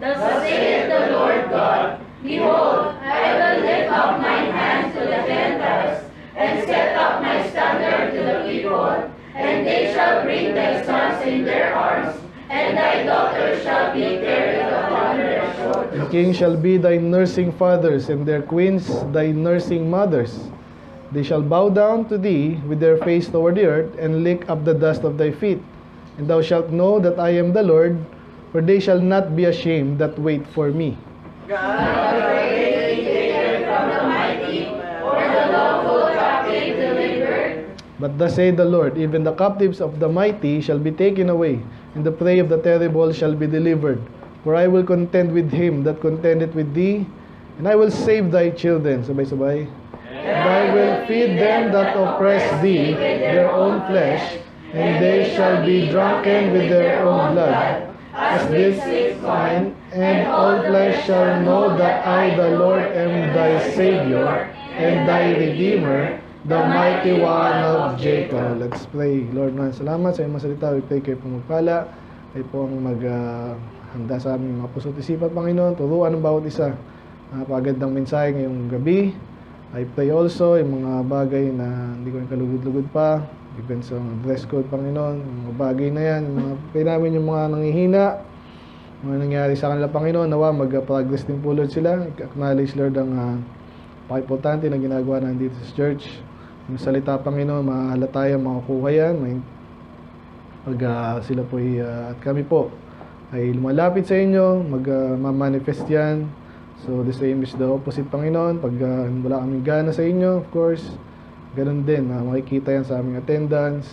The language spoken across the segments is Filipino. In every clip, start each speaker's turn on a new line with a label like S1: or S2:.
S1: Thus saith the Lord God, Behold, I will lift up mine hands to the Gentiles, and set up my standard to the people, and they shall bring thy sons in their arms, and thy daughters shall be carried upon their shoulders.
S2: The king shall be thy nursing fathers, and their queens thy nursing mothers. They shall bow down to thee with their face toward the earth, and lick up the dust of thy feet. And thou shalt know that I am the Lord, for they shall not be ashamed that wait for me.
S1: Not afraid to be taken from the mighty, or the lawful captive delivered.
S2: But thus saith the Lord, even the captives of the mighty shall be taken away, and the prey of the terrible shall be delivered. For I will contend with him that contendeth with thee, and I will save thy children. Sabay-sabay. And I will feed them that oppress thee with their own flesh, and they shall be drunken with their own blood. As this is mine, and all flesh shall know that I, the Lord, am thy Savior, and thy Redeemer, the mighty one of Jacob. Let's pray. Lord, maraming salamat sa iyong mga salita. We pray kayo po magpala. Kayo po ang maghanda sa aming mga puso't isipan, Panginoon. Turuan ng bawat isa. Napagandang mensahe ngayong gabi. I pray also yung mga bagay na hindi ko yung kalugod-lugod pa. Even sa dress code, Panginoon. Yung mga bagay na yan. Pray namin yung mga nangihina. Mga nangyari sa kanila, Panginoon. Nawa, mag-progress din po, Lord, sila. Acknowledge, Lord, ang pakimportante na ginagawa natin dito sa church. Yung salita, Panginoon, mahalata tayo, makakuha yan. Pag sila po at kami po ay lumalapit sa inyo, mag-manifest yan. So the same is the opposite, Panginoon. Pag wala kaming gana sa inyo, of course, ganun din. Makikita yan sa aming attendance,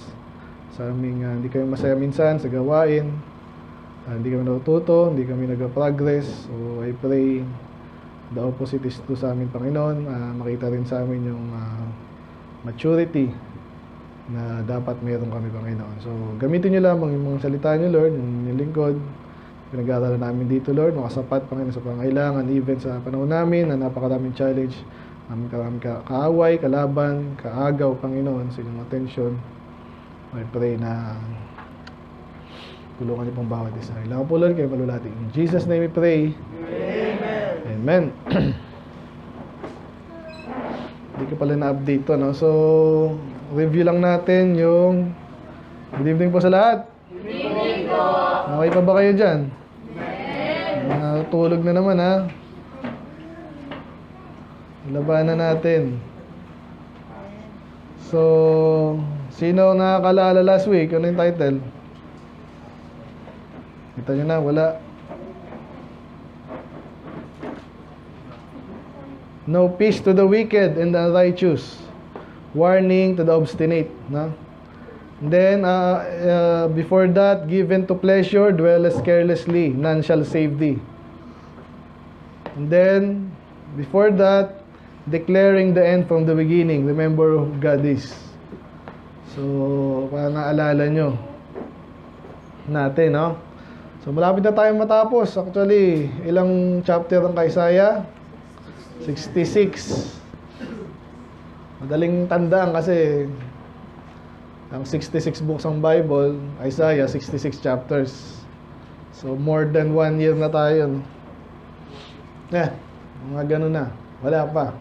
S2: sa aming hindi kami masaya minsan sa gawain, hindi kami natututo, hindi kami nag-progress. So I pray the opposite is to sa amin, Panginoon. Makita rin sa amin yung maturity na dapat meron kami, Panginoon. So gamitin nyo lamang yung mga salita nyo, Lord, yung lingkod. Pinag-aaralan namin dito, Lord, makasapat, Panginoon, sa pangailangan, even sa panahon namin na napakaraming challenge, maraming kaaway, kalaban, kaagaw, Panginoon, sa inyong atensyon. I pray na tulungan niyo pong bawat isa. Kailangan po, Lord, kayo malulati. In Jesus' name we pray. Amen. Hindi ko pala na-update to, no? So, review lang natin yung good evening po sa lahat.
S1: Good evening po.
S2: Okay pa ba kayo dyan? Tulog na naman, ha? Labanan natin. So, sino nakakalala last week? Ano yung title? Kita nyo na, wala. No peace to the wicked and the unrighteous. Warning to the obstinate. No? And then, before that, given to pleasure, dwellest carelessly, none shall save thee. And then, before that, declaring the end from the beginning, remember who God is. So, para naalala nyo natin, no? So, malapit na tayong matapos. Actually, ilang chapter ang Isaiah? 66. Madaling tandaan kasi ang 66 books ng Bible, Isaiah, 66 chapters. So, more than 1 year na tayo, no? Mga ganun na. Wala pa.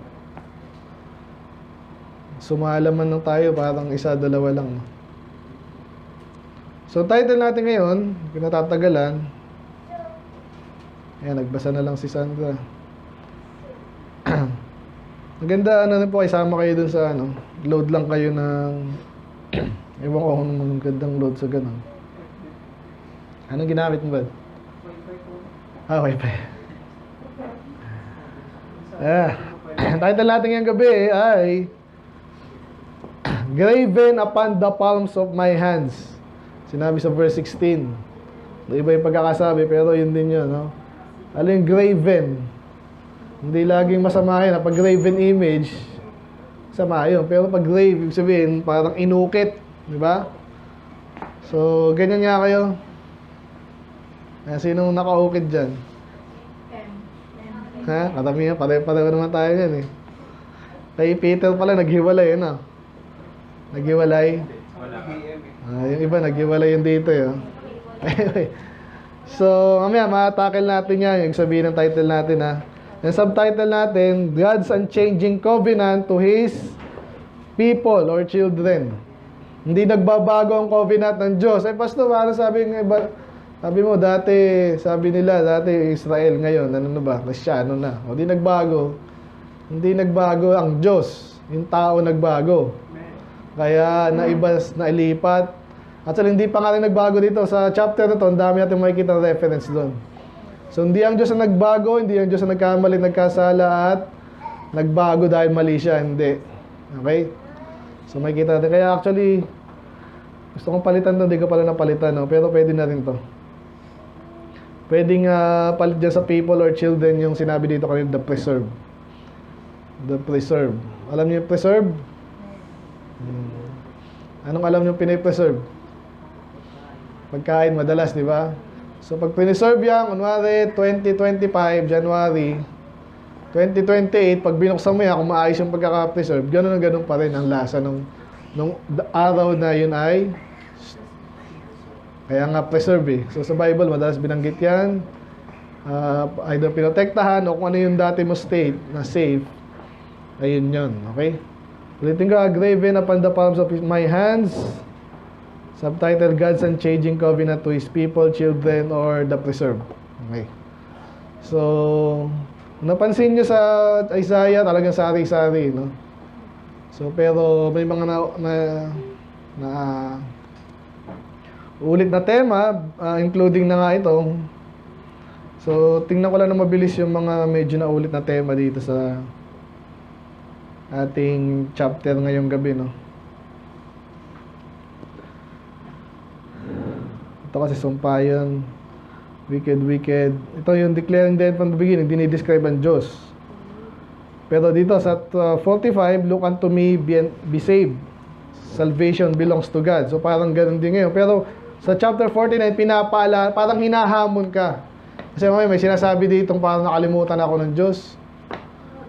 S2: Sumalaman lang tayo, parang isa, dalawa lang. So, title natin ngayon, pinatatagalan. Ayan, nagbasa na lang si Sandra. Maganda, po, isama kayo dun sa, load lang kayo ng, ewan ko kung magandang load sa ganun. Anong ginamit mo ba? Wi-Fi. Title natin ngayong gabi ay Graven upon the palms of my hands. Sinabi sa verse 16. Iba yung pagkakasabi, pero yun din yun, no? Alam yung graven. Hindi laging masama yun. Pag graven image, sama yun. Pero pag grave, ibig sabihin, parang inukit. Di ba? So, ganyan nga kayo. Sinong nakaukit dyan? Ha? Karamihan, pareho naman tayo yan, eh. Kay Peter pala, naghiwalay, ano? Naghiwalay. Yung iba, naghiwalay yun dito, eh. So, mamaya, ma-tackle natin yan. Yung sabihin ng title natin, ha. Yung subtitle natin, God's Unchanging Covenant to His People or Children. Hindi nagbabago ang covenant ng Diyos. Eh, Pastor, ano sabi ng iba? Sabi mo, sabi nila, dati Israel, ngayon, ano na ba? Kristyano na. O, di nagbago. Hindi nagbago ang Diyos. Yung tao nagbago. Kaya, nailipat. At hindi pa nga rin nagbago dito. Sa chapter na to, ang dami natin makikita reference doon. So, hindi ang Diyos na nagbago, hindi ang Diyos na nagkamali, nagkasala, at nagbago dahil mali siya. Hindi. Okay? So, makikita natin. Kaya actually, gusto kong palitan to, hindi ko pala napalitan, no? Pero pwede na rin to. Pwedeng palit dyan sa people or children yung sinabi dito kanina, the preserve. The preserve. Alam niyo yung preserve? Anong alam niyo pinipreserve? Pagkain madalas, di ba? So, pag preserve yan, kunwari, 2025, January, 2028, pag binuksan mo yan, kung maayos yung pagkaka-preserve, ganun pa rin ang lasa nung araw na yun ay kaya nga preserve eh. So sa Bible, madalas binanggit yan. Either pinotektahan o kung ano yung dati mo state na safe. Ayun yun. Okay? Ulitin ko, graven upon the palms of my hands. Subtitle, God's Unchanging Covenant to His People, Children, or the Preserved. Okay. So, napansin nyo sa Isaiah, talagang sari-sari, no? So, pero may mga ulit na tema, including na nga ito. So, tingnan ko lang na mabilis yung mga medyo na ulit na tema dito sa ating chapter ngayong gabi, no? Ito kasi sumpayan, wicked. Ito yung declaring the end from the beginning, dinidescribe ang Diyos. Pero dito sa 45, look unto me, be saved. Salvation belongs to God. So parang ganun din ngayon. Pero sa chapter 49, pinapaala, parang hinahamon ka. Kasi may sinasabi dito parang nakalimutan ako ng Diyos.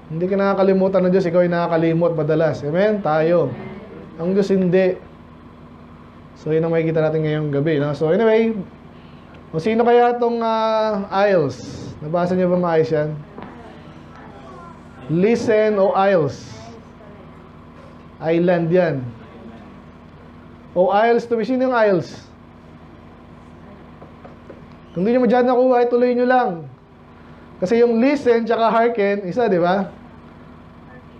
S2: Hindi ka nakakalimutan ng Diyos, ikaw ay nakakalimot madalas. Amen? Tayo. Ang Diyos hindi. So yun ang makikita natin ngayong gabi. No? So anyway, kung sino kaya itong Isles? Nabasa niyo ba maayos yan? Listen o Isles. Island yan. O Isles to me. Sino yung Isles? Kung hindi nyo madyad nakuha, tuloy nyo lang. Kasi yung listen tsaka hearken, isa, di ba?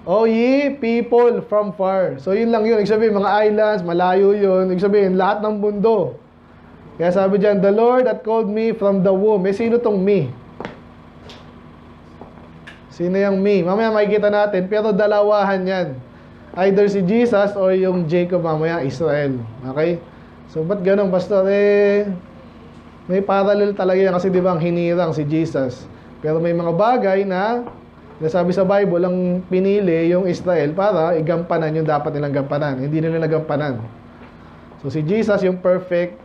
S2: O ye people from far. So yun lang yun. Ibig sabihin, mga islands, malayo yun. Ibig sabihin, lahat ng mundo. Kaya sabi dyan, the Lord that called me from the womb. Sino tong me? Sino yung me? Mamaya makikita natin, pero dalawahan yan. Either si Jesus or yung Jacob, mamaya Israel. Okay? So, ba't ganun, Pastor? May parallel talaga yan kasi di ba ang hinirang si Jesus. Pero may mga bagay na nasabi sa Bible, ang pinili yung Israel para igampanan yung dapat nilang gampanan. Hindi nila nagampanan. So, si Jesus yung perfect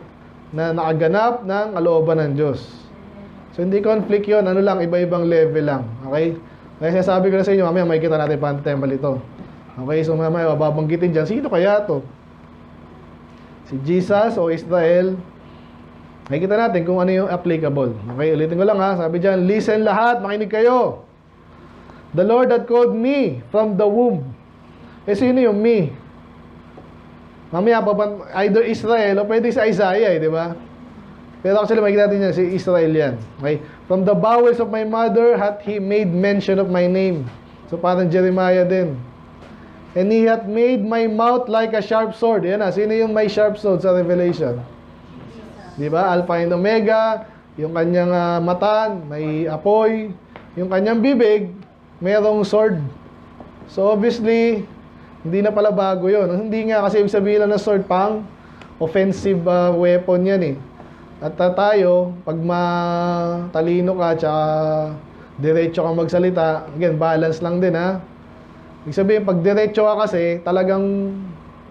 S2: na nakaganap ng kalooban ng Diyos. So, hindi conflict yun. Ano lang, iba-ibang level lang. Okay? Kaya sinasabi ko na sa inyo, mamaya makikita natin paano temple ito. Okay, so mamaya babanggitin dyan. Sino kaya to? Si Jesus o Israel? Makikita natin kung ano yung applicable. Okay, ulitin ko lang ha. Sabi dyan, listen lahat, makinig kayo. The Lord that called me from the womb. Sino yung me? Mamaya, either Israel o pwede sa Isaiah, di ba? Pero actually, makikita natin yan, si Israel yan. Okay? From the bowels of my mother hath He made mention of my name. So, parang Jeremiah din. And He hath made my mouth like a sharp sword. Yan na, sino yung may sharp sword sa Revelation? Di ba? Alpha and Omega, yung kanyang mata, may apoy, yung kanyang bibig, mayroong sword. So obviously, hindi na pala bago yun. Hindi nga kasi ibig sabihin lang ng sword, pang offensive weapon yan eh. At tayo, pag matalino ka, tsaka diretso kang magsalita, again, balance lang din ha. Ibig sabihin, pag diretso ka kasi, talagang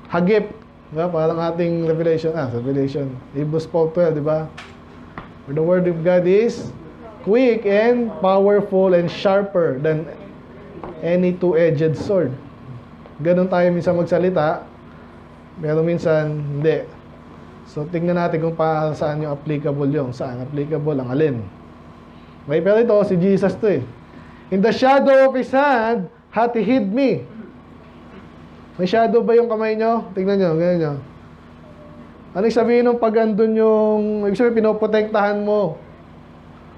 S2: hagip. Diba? Parang ating Revelation. Hebrews 4:12, diba? For the word of God is quick and powerful and sharper than any two-edged sword. Ganon tayo minsan magsalita, pero minsan hindi. So, tingnan natin kung saan yung applicable yung. Saan applicable ang alin. Okay, pero ito, si Jesus to eh. In the shadow of His hand, hath He hid me. May shadow ba yung kamay nyo? Tingnan nyo, ganyan nyo. Ano yung sabihin ng pag andun yung, ibig sabihin, pinoprotektahan mo.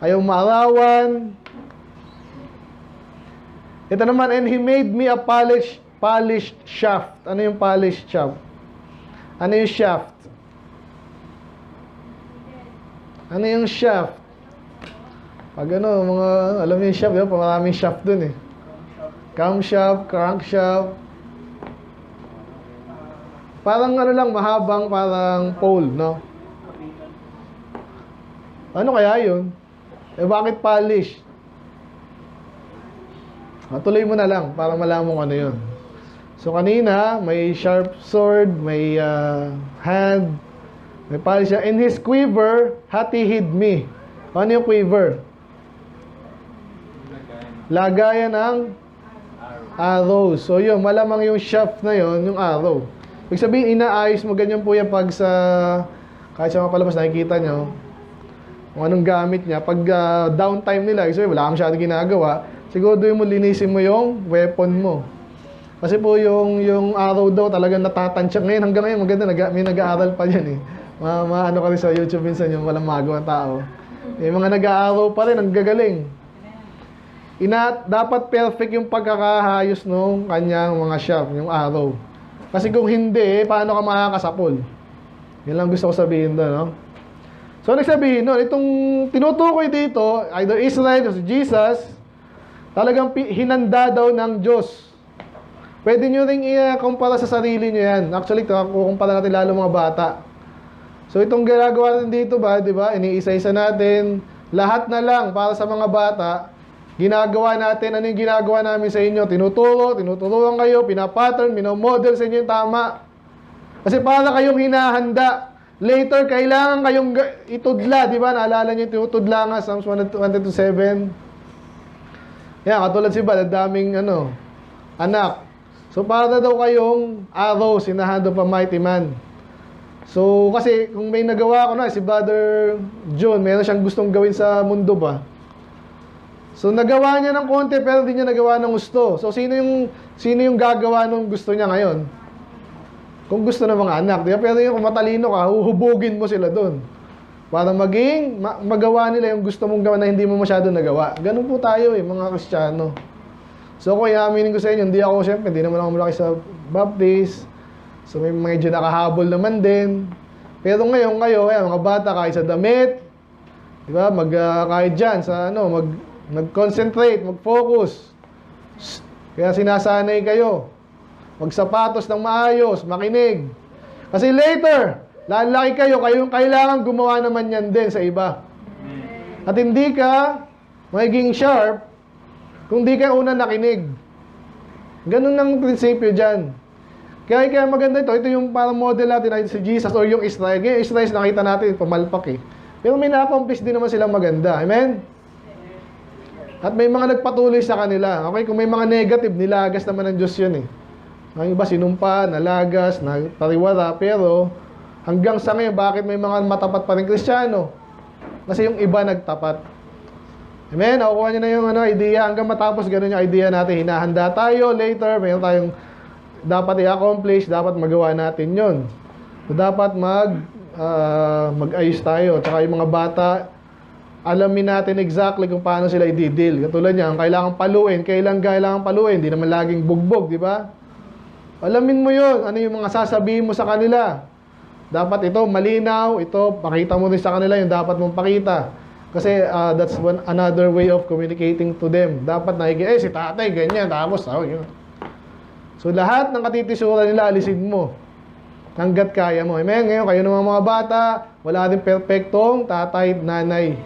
S2: Ayaw maarawan. Ito naman, and He made me a polished shaft. Ano yung polished shaft? Ano yung shaft? Ano yung shaft? Pag ano, mga, alam niyo yung shaft, yun, maraming shaft dun eh. Camshaft, crankshaft. Parang ano lang, mahabang, parang pole, no? Ano kaya yun? Eh, bakit polish? Tuloy mo na lang, para malaman mo ano yun. So, kanina, may sharp sword, may hand, may polish siya. In His quiver, hath He hid me. Ano yung quiver? Lagayan ng arrow. So, yun, malamang yung shaft na yun, yung arrow. Ibig sabihin, inaayos mo, ganyan po yan pag sa, kahit sa mga palabas, nakikita nyo, kung anong gamit niya. Pag downtime nila, ibig sabihin, wala ka masyadong ginagawa, siguro doon mo linisin mo yung weapon mo. Kasi po yung arrow daw talagang natatansya. Ngayon, hanggang ngayon, maganda, may nag-aaral pa yan eh. Ano ka rin sa YouTube minsan yung walang magawa tao. Yung mga nag-aaral pa rin, ang gagaling. Dapat perfect yung pagkakahayos nung kanyang mga shaft, yung arrow. Kasi kung hindi, paano ka makakasapol? Yan lang gusto ko sabihin doon, no? So, nagsabihin nun, itong tinutukoy dito, either Israel o si Jesus, talagang hinanda daw ng Diyos. Pwede nyo rin i-kumpara sa sarili nyo yan. Actually, kukumpara natin lalo mga bata. So, itong ginagawa natin dito ba, di ba? Iniisa-isa natin. Lahat na lang para sa mga bata. Ginagawa natin, ano yung ginagawa namin sa inyo? Tinuturuan kayo, pinapattern, minomodel sa inyo yung tama. Kasi para kayong hinahanda. Later, kailangan kayong itudla, di ba? Naalala nyo yung tinutudla nga, Psalms 127. Yan, katulad si Bal, daming anak. So, para daw kayong arrows in the hand of a mighty man. So, kasi kung may nagawa ko na, si Brother John, meron siyang gustong gawin sa mundo ba? So, nagawa niya ng konti, pero di niya nagawa ng gusto. So, sino yung gagawa ng gusto niya ngayon? Kung gusto ng mga anak, di ba? Pero yung kung matalino ka, huhubugin mo sila doon. Para maging, magawa nila yung gusto mong gawin na hindi mo masyado nagawa. Ganun po tayo mga Kristiyano. So, kung i-aminin ko sa inyo, siyempre, hindi naman ako malaki sa Baptist. So, may medyo nakahabol naman din. Pero ngayon, mga bata, kahit sa damit, di ba? Kahit dyan, mag-concentrate, mag-focus. Kaya sinasanay kayo. Magsapatos ng maayos, makinig. Kasi later, lalaki kayo, kayong kailangan gumawa naman yan din sa iba. At hindi ka magiging sharp kung di ka una nakinig. Ganun ang prinsipyo dyan. Kaya maganda ito yung parang model natin ay si Jesus or yung Israel. Ngayon, Israel nakita natin, pamalpak eh. Pero may na-accomplish din naman silang maganda. Amen? At may mga nagpatuloy sa kanila. Okay, kung may mga negative, nilagas naman ng Diyos yun eh. Ang iba sinumpa, nalagas, natariwara, pero hanggang sa ngayon, bakit may mga matapat pa rin Kristiyano? Kasi yung iba nagtapat. Amen? Nakukuha nyo na yung idea. Hanggang matapos, ganun yung idea natin. Hinahanda tayo, later, mayroon tayong dapat i-accomplish, dapat magawa natin yon. So, dapat mag-ayos tayo. Tsaka yung mga bata, alamin natin exactly kung paano sila i-deal. Katulad niya, kailangan paluin, kailangan paluin, hindi naman laging bugbog, di ba? Alamin mo yon, ano yung mga sasabihin mo sa kanila. Dapat ito, malinaw, ito, pakita mo rin sa kanila yung dapat mong pakita. Kasi that's another way of communicating to them. Dapat si tatay, ganyan, tapos, yun. So, lahat ng katitisura nila, alisin mo. Hanggat kaya mo. Amen? Ngayon, kayo naman mga bata, wala rin perfectong tatay at nanay.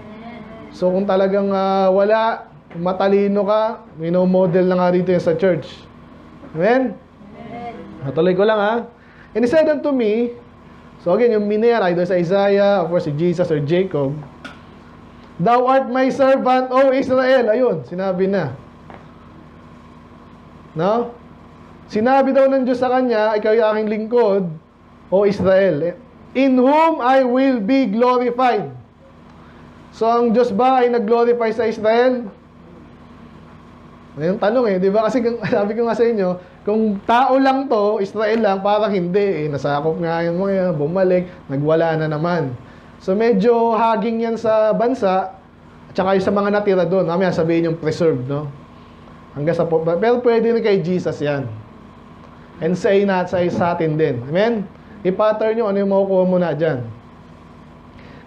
S2: So, kung talagang wala, matalino ka, minomodel na nga rito sa church. Amen? Natuloy ko lang And he said unto me, so again, yung miner, either sa Isaiah, of course, si Jesus or Jacob, Thou art my servant, O Israel. Ayun, sinabi na. No? Sinabi daw ng Diyos sa kanya, ikaw yung aking lingkod, O Israel. in whom I will be glorified. So, ang Diyos ba ay nag-glorify sa Israel? Yung tanong di ba? Kasi sabi ko nga sa inyo, kung tao lang to, Israel lang, parang hindi. Nasakop nga yun mga, bumalik, nagwala na naman. So, medyo haging yan sa bansa, at saka yung sa mga natira doon. Mamaya sabihin yung preserved, no? Hanggang sa, pero pwede rin kay Jesus yan. And sa atin din. Amen? I-pattern nyo ano yung makukuha mo na dyan.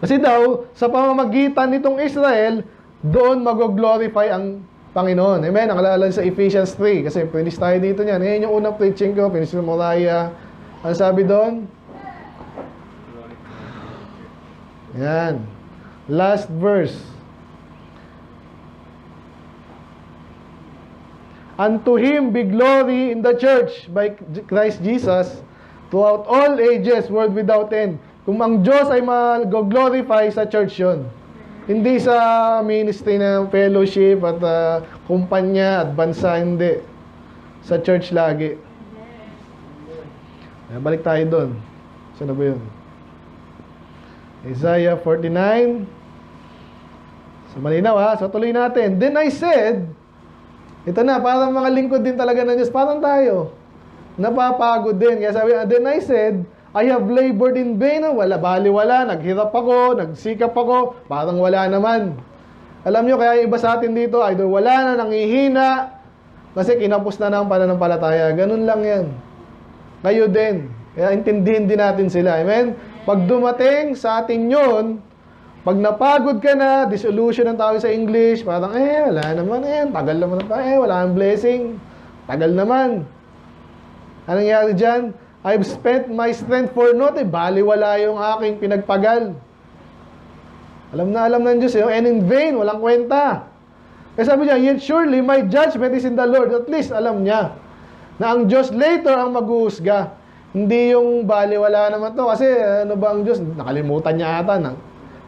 S2: Kasi daw, sa pamamagitan nitong Israel, doon mag-glorify ang Panginoon. Amen? Nakalala sa Ephesians 3. Kasi finish tayo dito niyan. Ngayon yung unang preaching ko, finish ng Moriah. Ano sabi doon? Yan. Last verse. Unto Him be glory in the church by Christ Jesus throughout all ages, world without end. Kung ang Diyos ay mag-glorify sa church yun. Hindi sa ministry ng fellowship at kumpanya at bansa, hindi. Sa church lagi. Balik tayo doon. Saan na ba yun? Isaiah 49. So malinaw So tuloy natin. Then I said, ito na, parang mga lingkod din talaga ng Diyos. Parang tayo. Napapagod din. Kaya sabi, then I said, I have labored in vain. Wala, baliwala. Naghirap ako, nagsikap ako. Parang wala naman. Alam nyo, kaya iba sa atin dito, either wala na, nangihina. Kasi kinapos na ng pananampalataya. Ganun lang yan. Kayo din. Kaya intindihin din natin sila. Amen? Pag dumating sa atin yun, pag napagod ka na, disillusion ang tawag sa English, parang, wala naman tagal naman wala ang blessing. Tagal naman. Anong nangyari dyan? I've spent my strength for naught. Baliwala yung aking pinagpagal. Alam na alam ng Diyos and in vain, walang kwenta. Kaya sabi niya, yet surely my judgment is in the Lord. At least alam niya na ang Diyos later ang maghuhusga. Hindi yung baliwala naman to. Kasi ano ba ang Diyos? Nakalimutan niya ata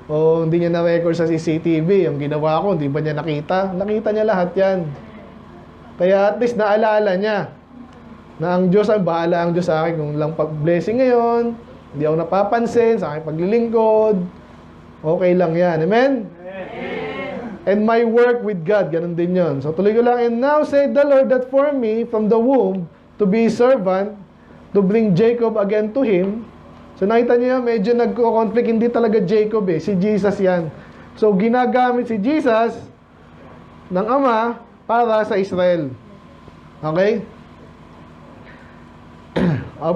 S2: o hindi niya na-record sa CCTV. Yung ginawa ko, hindi ba niya nakita? Nakita niya lahat yan. Kaya at least naalala niya na ang Diyos ang bahala ang Diyos sa akin. Kung lang pag-blessing ngayon, hindi ako napapansin sa aking paglilingkod, okay lang yan. Amen? Amen? And my work with God, ganun din yon. So tuloy ko lang, and now said the Lord that for me from the womb to be servant, to bring Jacob again to Him. So nakita niyo, medyo nagko-conflict, hindi talaga Jacob si Jesus yan. So ginagamit si Jesus ng Ama para sa Israel. Okay?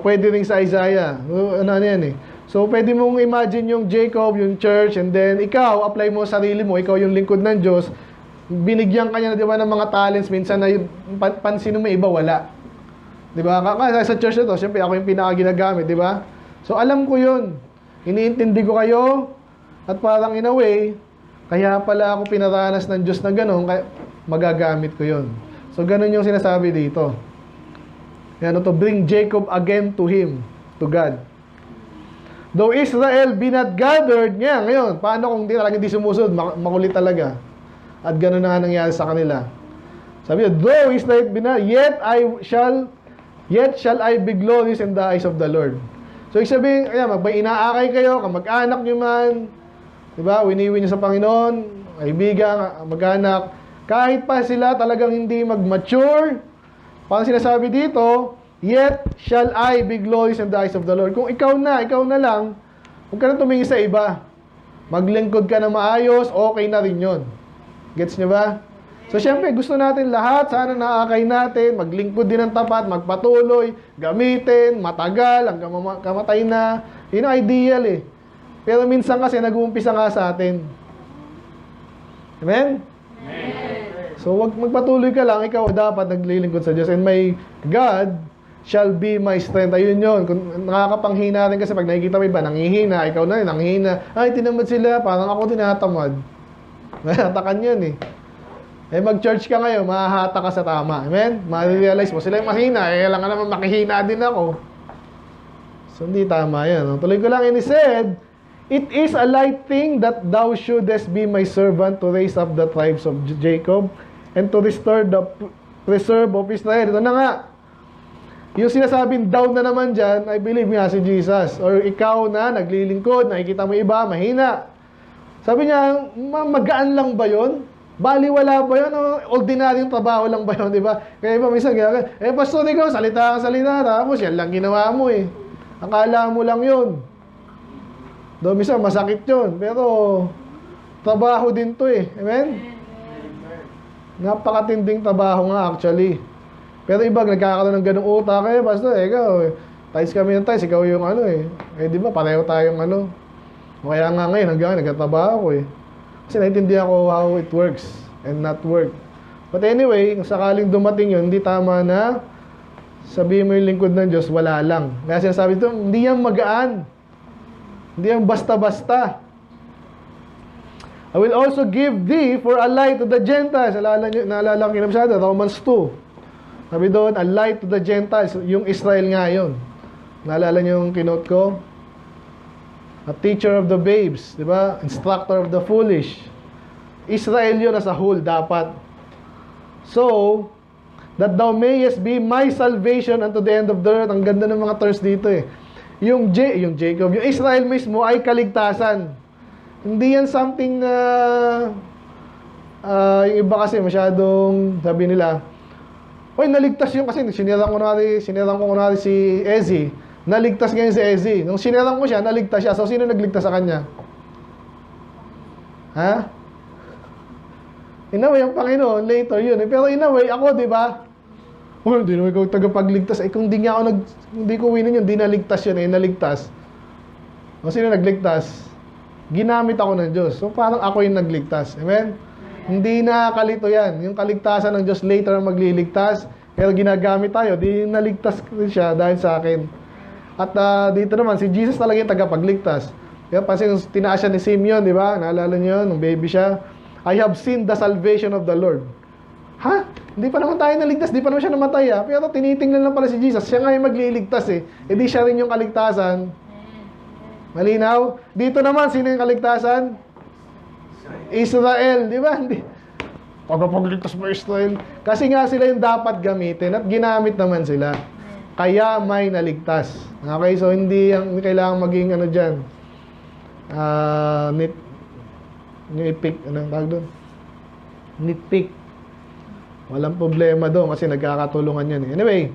S2: Pwede rin sa Isaiah. Ano yan So, pwede mong imagine yung Jacob, yung church, and then ikaw, apply mo sarili mo, ikaw yung lingkod ng Diyos, binigyan ka niya na, di ba, ng mga talents, minsan na yung pansin mo may iba, wala. Di ba? Sa church na to, siyempre ako yung pinaka-ginagamit, di ba? So, alam ko yun. Iniintindi ko kayo, at parang in a way, kaya pala ako pinaranas ng Diyos na gano'n, kaya magagamit ko yun. So, gano'n yung sinasabi dito. Yan, to bring Jacob again to Him, to God. Though Israel be not gathered, ngayon, paano kung hindi sumusunod, makulit talaga. At gano'n na nga nangyari sa kanila. Sabi niya, though Israel be not, yet shall I be glorious in the eyes of the Lord. So, sabihin, inaakay kayo, kamag-anak nyo man, diba, winiwin nyo sa Panginoon, kaibigan, mag-anak, kahit pa sila talagang hindi mag-mature, parang sinasabi dito, yet shall I be glorious in the eyes of the Lord. Kung ikaw na lang, huwag ka na tumingin sa iba. Maglingkod ka na maayos, okay na rin yun. Gets nyo ba? So, syempre, gusto natin lahat, sana naakay natin, maglingkod din ng tapat, magpatuloy, gamitin, matagal, hanggang kamatay na. Yun ang ideal Pero minsan kasi, nag-uumpisa nga sa atin. Amen? Amen. So, wag magpatuloy ka lang, ikaw dapat naglilingkod sa Diyos. And my God shall be my strength. Ayun yun. Kung nakakapanghina rin kasi pag nakikita mo iba, nanghihina, ikaw na rin, nanghihina. Ay, tinamad sila, parang ako tinatamad. Nahatakan yun mag-church ka ngayon, mahahata ka sa tama. Amen? Ma-realize mo, sila yung mahina, kailangan naman makihina din ako. So, hindi tama yan. Tuloy ko lang, and he said, it is a light thing that thou shouldest be my servant to raise up the tribes of Jacob and to restore the preserve of Israel. Ito na nga. Yung sinasabing down na naman dyan, I believe nga si Jesus. Or ikaw na naglilingkod, nakikita mo iba, mahina. Sabi niya, magaan lang ba yun? Baliwala ba yun? O ordinaryong trabaho lang ba yun, di ba? Kaya iba minsan, pastor, ikaw, salita ka salita, tapos yan lang ginawa mo eh. Akala mo lang yun. Doon minsan, masakit yun. Pero, trabaho din to eh. Amen? Napakatinding trabaho nga actually. Pero iba, nagkakaroon ng ganung utak eh. Pastor, ikaw, ties kami ng ties, ikaw yung ano eh. Di ba, pareho tayong ano. Kaya nga ngayon, hanggang ngayon, nagtatrabaho ako eh. Kasi naintindihan ko how it works and not work. But anyway, kung sakaling dumating yun, hindi tama na sabihin mo yung lingkod ng Diyos, wala lang. Kaya sinasabi ito, hindi yan magaan. Hindi yan basta-basta. I will also give thee for a light to the Gentiles. Naalala ko kinabsada, Romans 2. Sabi doon, a light to the Gentiles. Yung Israel nga yun. Naalala niyo yung kinote ko? A teacher of the babes. Di ba? Instructor of the foolish. Israel yun as a whole, dapat. So, that thou mayest be my salvation unto the end of the earth. Ang ganda ng mga terms dito eh. Yung Jacob, yung Israel mismo ay kaligtasan. Hindi yan something na yung iba kasi masyadong sabi nila, oy, naligtas yung kasi sinirang ko kunwari si Ezzy. Naligtas ngayon si Ezzy. Nung sinirang ko siya, naligtas siya. So, sino nagligtas sa kanya? Ha? In a way, ang Panginoon, later yun. Pero in a way, ako, di ba? Oh, hindi naman ikaw tagapagligtas. Eh, kung hindi ko winin yun, di naligtas yun eh, naligtas. O, sino nagligtas? Ginamit ako ng Diyos. So, parang ako yung nagligtas. Amen? Hindi na kalito yan. Yung kaligtasan ng Diyos later ang magliligtas. Pero ginagamit tayo. Di naligtas siya dahil sa akin. At dito naman, si Jesus talaga yung tagapagligtas. Kaya kasi tinaas siya ni Simeon, di ba? Naalala niyo yun, nung baby siya. I have seen the salvation of the Lord. Ha? Hindi pa naman tayo naligtas. Di pa naman siya namatay ha. Pero tinitingnan lang pala si Jesus. Siya nga yung magliligtas eh. E di siya rin yung kaligtasan. Malinaw? Dito naman, sino yung kaligtasan? Israel, di ba? Hindi. Pagpapagligtas mo Israel. Kasi nga sila yung dapat gamitin at ginamit naman sila. Kaya may naligtas. Okay, so hindi kailangan maging ano dyan. Nitpick. Anong tawag doon? Nitpick. Walang problema doon kasi nagkakatulungan yan. Anyway,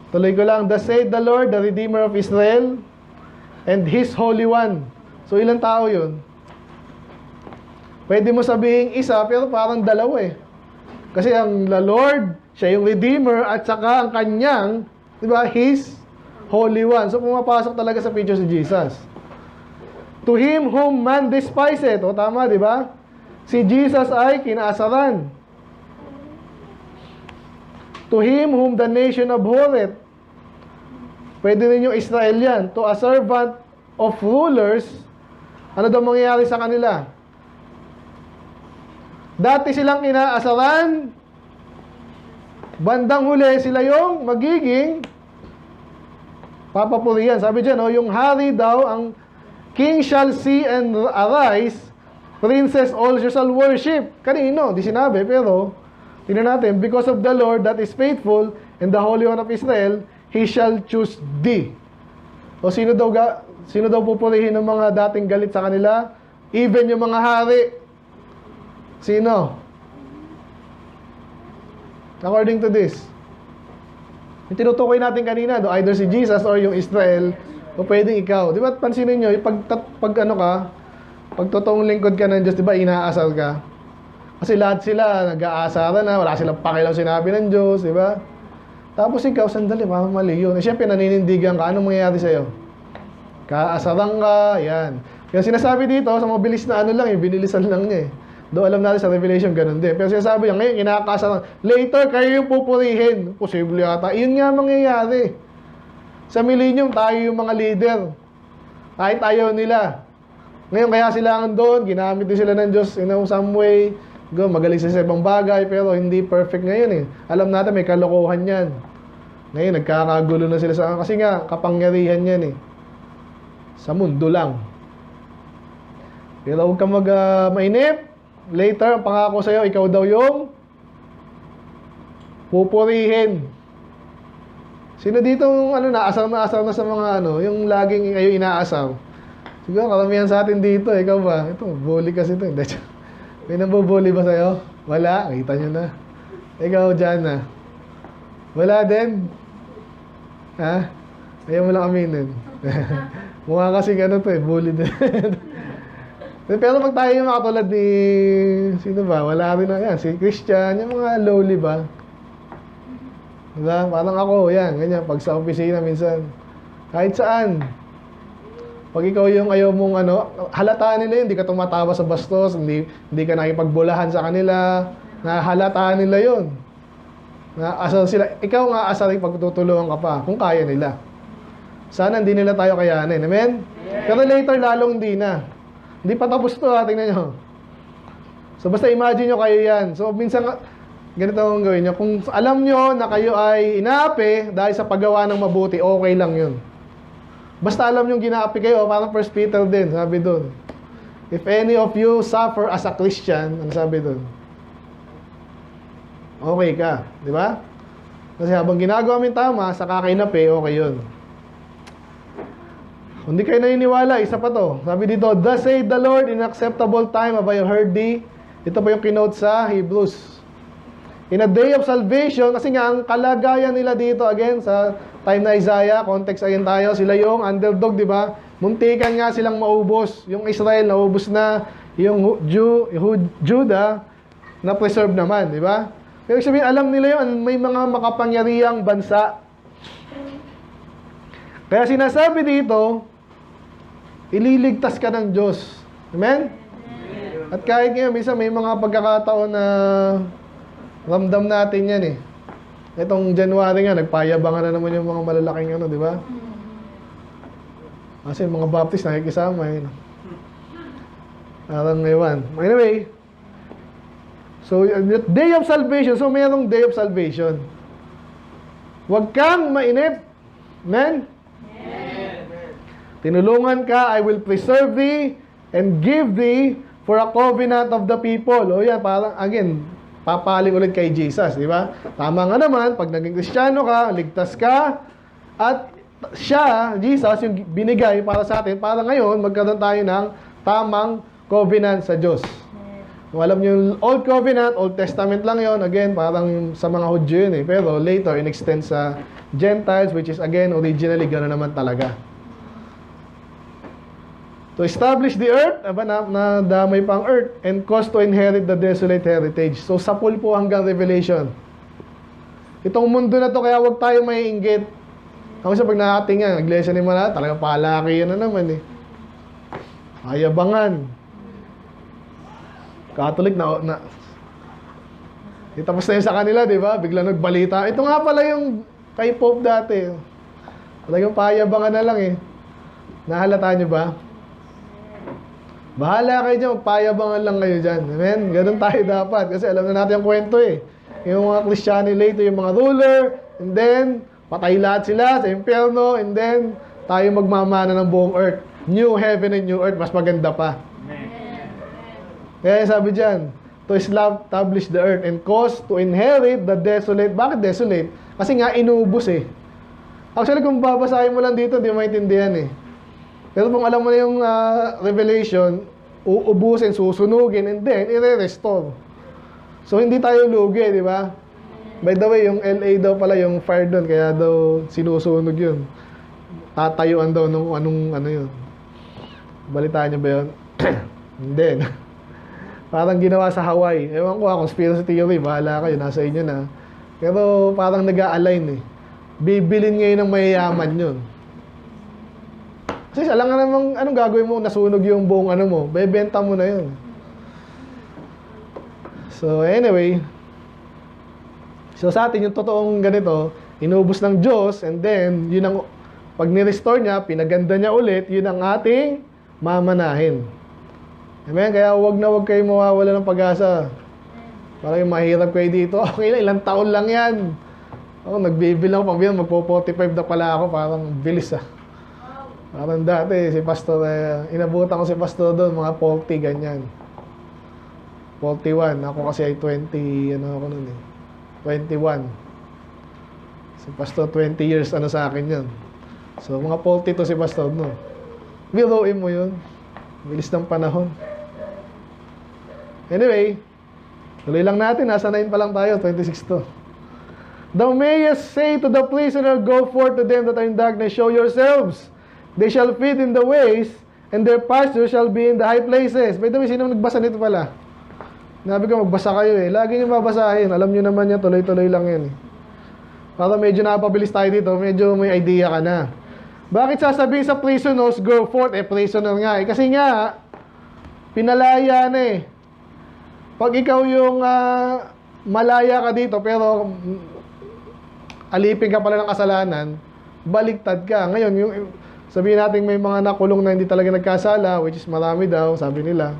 S2: tuloy ko lang. Thus saith the Lord, the Redeemer of Israel, and His Holy One. So ilang tao yun? Pwede mo sabihin isa, pero parang dalawa eh. Kasi ang the Lord, siya yung Redeemer, at saka ang kanyang, di ba, His Holy One. So pumapasok talaga sa picture si Jesus. To Him whom man despiseth. O tama, di ba? Si Jesus ay kinaasaran. To Him whom the nation abhorreth. Pwede rin yung Israel yan. To a servant of rulers. Ano daw mangyayari sa kanila? Dati silang kinaasaran, bandang huli sila yung magiging papapurihan. Sabi dyan, yung hari daw, ang king shall see and arise, princess also shall worship. Kanino? Di sinabi, pero tingnan natin, because of the Lord that is faithful and the Holy One of Israel, He shall choose thee. O sino daw pupurihin ng mga dating galit sa kanila? Even yung mga hari. Sino? According to this. Yung tinutukoy natin kanina, either si Jesus or yung Israel, o pwedeng ikaw. Di ba, pansinin nyo, pag totoong lingkod ka ng Diyos, di ba, inaasar ka? Kasi lahat sila, nag-aasaran na, wala silang pakialam sinabi ng Diyos, di ba? Tapos ikaw, sandali, mali yun. Siyempre, naninindigan ka, anong mangyayari sa'yo? Kaasaran ka, yan. Yung sinasabi dito, sa mabilis na ano lang, binilisan lang niya eh. Doon alam natin sa Revelation, ganun din. Pero sinasabi niya, ngayon, kinakasaran. Later, kayo yung pupurihin. Posible yata. Iyon nga mangyayari. Sa millennium, tayo yung mga leader. Kahit ayaw nila. Ngayon, kaya sila doon, ginamit din sila ng Diyos in some way. Magaling sila sa ibang bagay, pero hindi perfect ngayon eh. Alam natin, may kalokohan yan. Ngayon, nagkakagulo na sila sa... Kasi nga, kapangyarihan yan eh. Sa mundo lang. Pero huwag ka mainip. Later, ang pangako sa'yo, ikaw daw yung pupurihin. Sino dito ano, naasar na sa mga ano, yung laging kayo inaasar? Siguro karamihan sa atin dito, ikaw ba? Ito, bully kasi ito. May nabubully ba sa'yo? Wala, kita nyo na. Ikaw, Jana. Wala din. Ha? Ayaw mo lang aminin. Mukha kasi ano to eh, bully din. Pero pag tayo yung mga katulad ni, sino ba? Wala rin na yan. Si Christian, yung mga lowly ba? Diba? Parang ako, yan, ganyan. Pag sa opisina minsan, kahit saan. Pag ikaw yung ayaw mong ano, halataan nila yun, hindi ka tumatawa sa bastos, hindi ka nakipagbulahan sa kanila, halataan nila yun. Asar sila, ikaw nga asar pagtutulungan ka pa, kung kaya nila. Sana hindi nila tayo kayanin, amen? Yes. Pero later, lalong hindi na. Hindi pa tapos to, tingnan nyo. So basta imagine nyo kayo yan. So minsan, ganito ang gawin nyo. Kung alam nyo na kayo ay inaapi dahil sa paggawa ng mabuti, okay lang yun. Basta alam nyo ginaapi kayo, parang 1 Peter din, sabi doon. If any of you suffer as a Christian, ano sabi doon? Okay ka, di ba? Kasi habang ginagawa mo yung tama, sa kakainapi, okay yun. Kung di kayo naniniwala, isa pa to. Sabi dito, thus saith the Lord, in acceptable time have I heard thee. Ito pa yung kinote sa Hebrews. In a day of salvation, kasi nga ang kalagayan nila dito, again, sa time na Isaiah, context again tayo, sila yung underdog, di ba? Muntikan nga silang maubos. Yung Israel, naubos na. Yung Judah, na-preserve naman, di ba? Pero sabihin, alam nila yun, may mga makapangyarihang bansa. Kaya sinasabi dito, ililigtas ka ng Diyos. Amen? At kahit ngayon, minsan may mga pagkakataon na ramdam natin yan eh. Itong January nga, nagpayabangan na naman yung mga malalaking ano, di ba? Kasi mga Baptist nakikisama yun. Parang ewan. Anyway, so day of salvation, so mayroong day of salvation. Huwag kang mainip. Amen? Tinulungan ka, I will preserve thee and give thee for a covenant of the people. O yan, parang, again, papaling ulit kay Jesus, di ba? Tama nga naman, pag naging Kristiyano ka, ligtas ka, at siya, Jesus, yung binigay para sa atin, para ngayon, magkaroon tayo ng tamang covenant sa Diyos. Kung alam nyo yung Old Covenant, Old Testament lang yon, again, parang sa mga Hudyo yun eh. Pero later, in-extend sa Gentiles, which is again, originally, gano'n naman talaga. To establish the earth, na damay pang earth, and cause to inherit the desolate heritage. So, sa pool po hanggang Revelation. Itong mundo na to, kaya huwag tayo maiinggit. Kasi pag nakating yan, iglesia ni Manala, talagang palaki yan na naman eh. Ayabangan. Catholic na tapos na yun sa kanila, di ba? Bigla nagbalita. Ito nga pala yung kay Pope dati. Talagang payabangan na lang eh. Nahalata nyo ba? Bahala kayo dyan, payabangan lang kayo dyan. Amen? Ganun tayo dapat. Kasi alam na natin yung kwento eh. Yung mga Kristiyano later, yung mga ruler, and then, patay lahat sila sa impyerno, and then, tayo magmamana ng buong earth. New heaven and new earth, mas maganda pa. Kaya sabi dyan, to establish the earth and cause to inherit the desolate. Bakit desolate? Kasi nga inubos eh. Actually, kung babasahin mo lang dito, hindi mo maintindihan eh. Pero kung alam mo na yung Revelation, uubusin, susunugin, and then, i-restore. So, hindi tayo lugi, di ba? By the way, yung LA daw pala, yung fire doon, kaya daw sinusunog yun. Tatayuan daw nung anong, ano yun. Balitaan niyo ba yun? Hindi. Parang ginawa sa Hawaii. Ewan ko, conspiracy theory, bahala kayo, nasa inyo na. Pero parang nag-a-align eh. Bibilin ngayon ng mayayaman yun. Kasi alam nga namang anong gagawin mo, nasunog yung buong ano mo, bebenta mo na yun. So anyway, so sa atin yung totoong ganito, inubos ng Diyos, and then, yun ang, pag ni-restore niya, pinaganda niya ulit, yun ang ating mamanahin. Amen? Kaya wag kayo mawawala ng pag-asa. Parang yung mahirap kayo dito, okay lang, ilang taon lang yan. Ako, nagbibilang pang bilang, magpo-45 na pala ako, parang bilis ah. Parang dati, si Pastor, inabutan ko si Pastor doon, mga 40, ganyan. 41. Ako kasi ay 20, ano ako noon eh. 21. Si Pastor, 20 years ano sa akin yan. So, mga 42 si Pastor, no? Biruin mo yun. Bilis ng panahon. Anyway, tuloy lang natin. Nasa 9 pa lang tayo, 26 to. Thou mayest say to the prisoner, go forth to them that are in darkness, show yourselves. They shall feed in the ways, and their pasture shall be in the high places. By the way, sino nagbasa nito pala? Nabi ko, magbasa kayo eh. Lagi nyo mabasahin. Alam nyo naman yan, tuloy-tuloy lang yan eh. Para medyo napabilis tayo dito, medyo may idea ka na. Bakit sasabihin sa prisoners, go forth? Prisoner nga eh. Kasi nga, pinalaya na eh. Pag ikaw yung malaya ka dito, pero alipin ka pala ng kasalanan, baliktad ka. Ngayon, yung sabihin natin may mga nakulong na hindi talaga nagkasala, which is marami daw, sabi nila.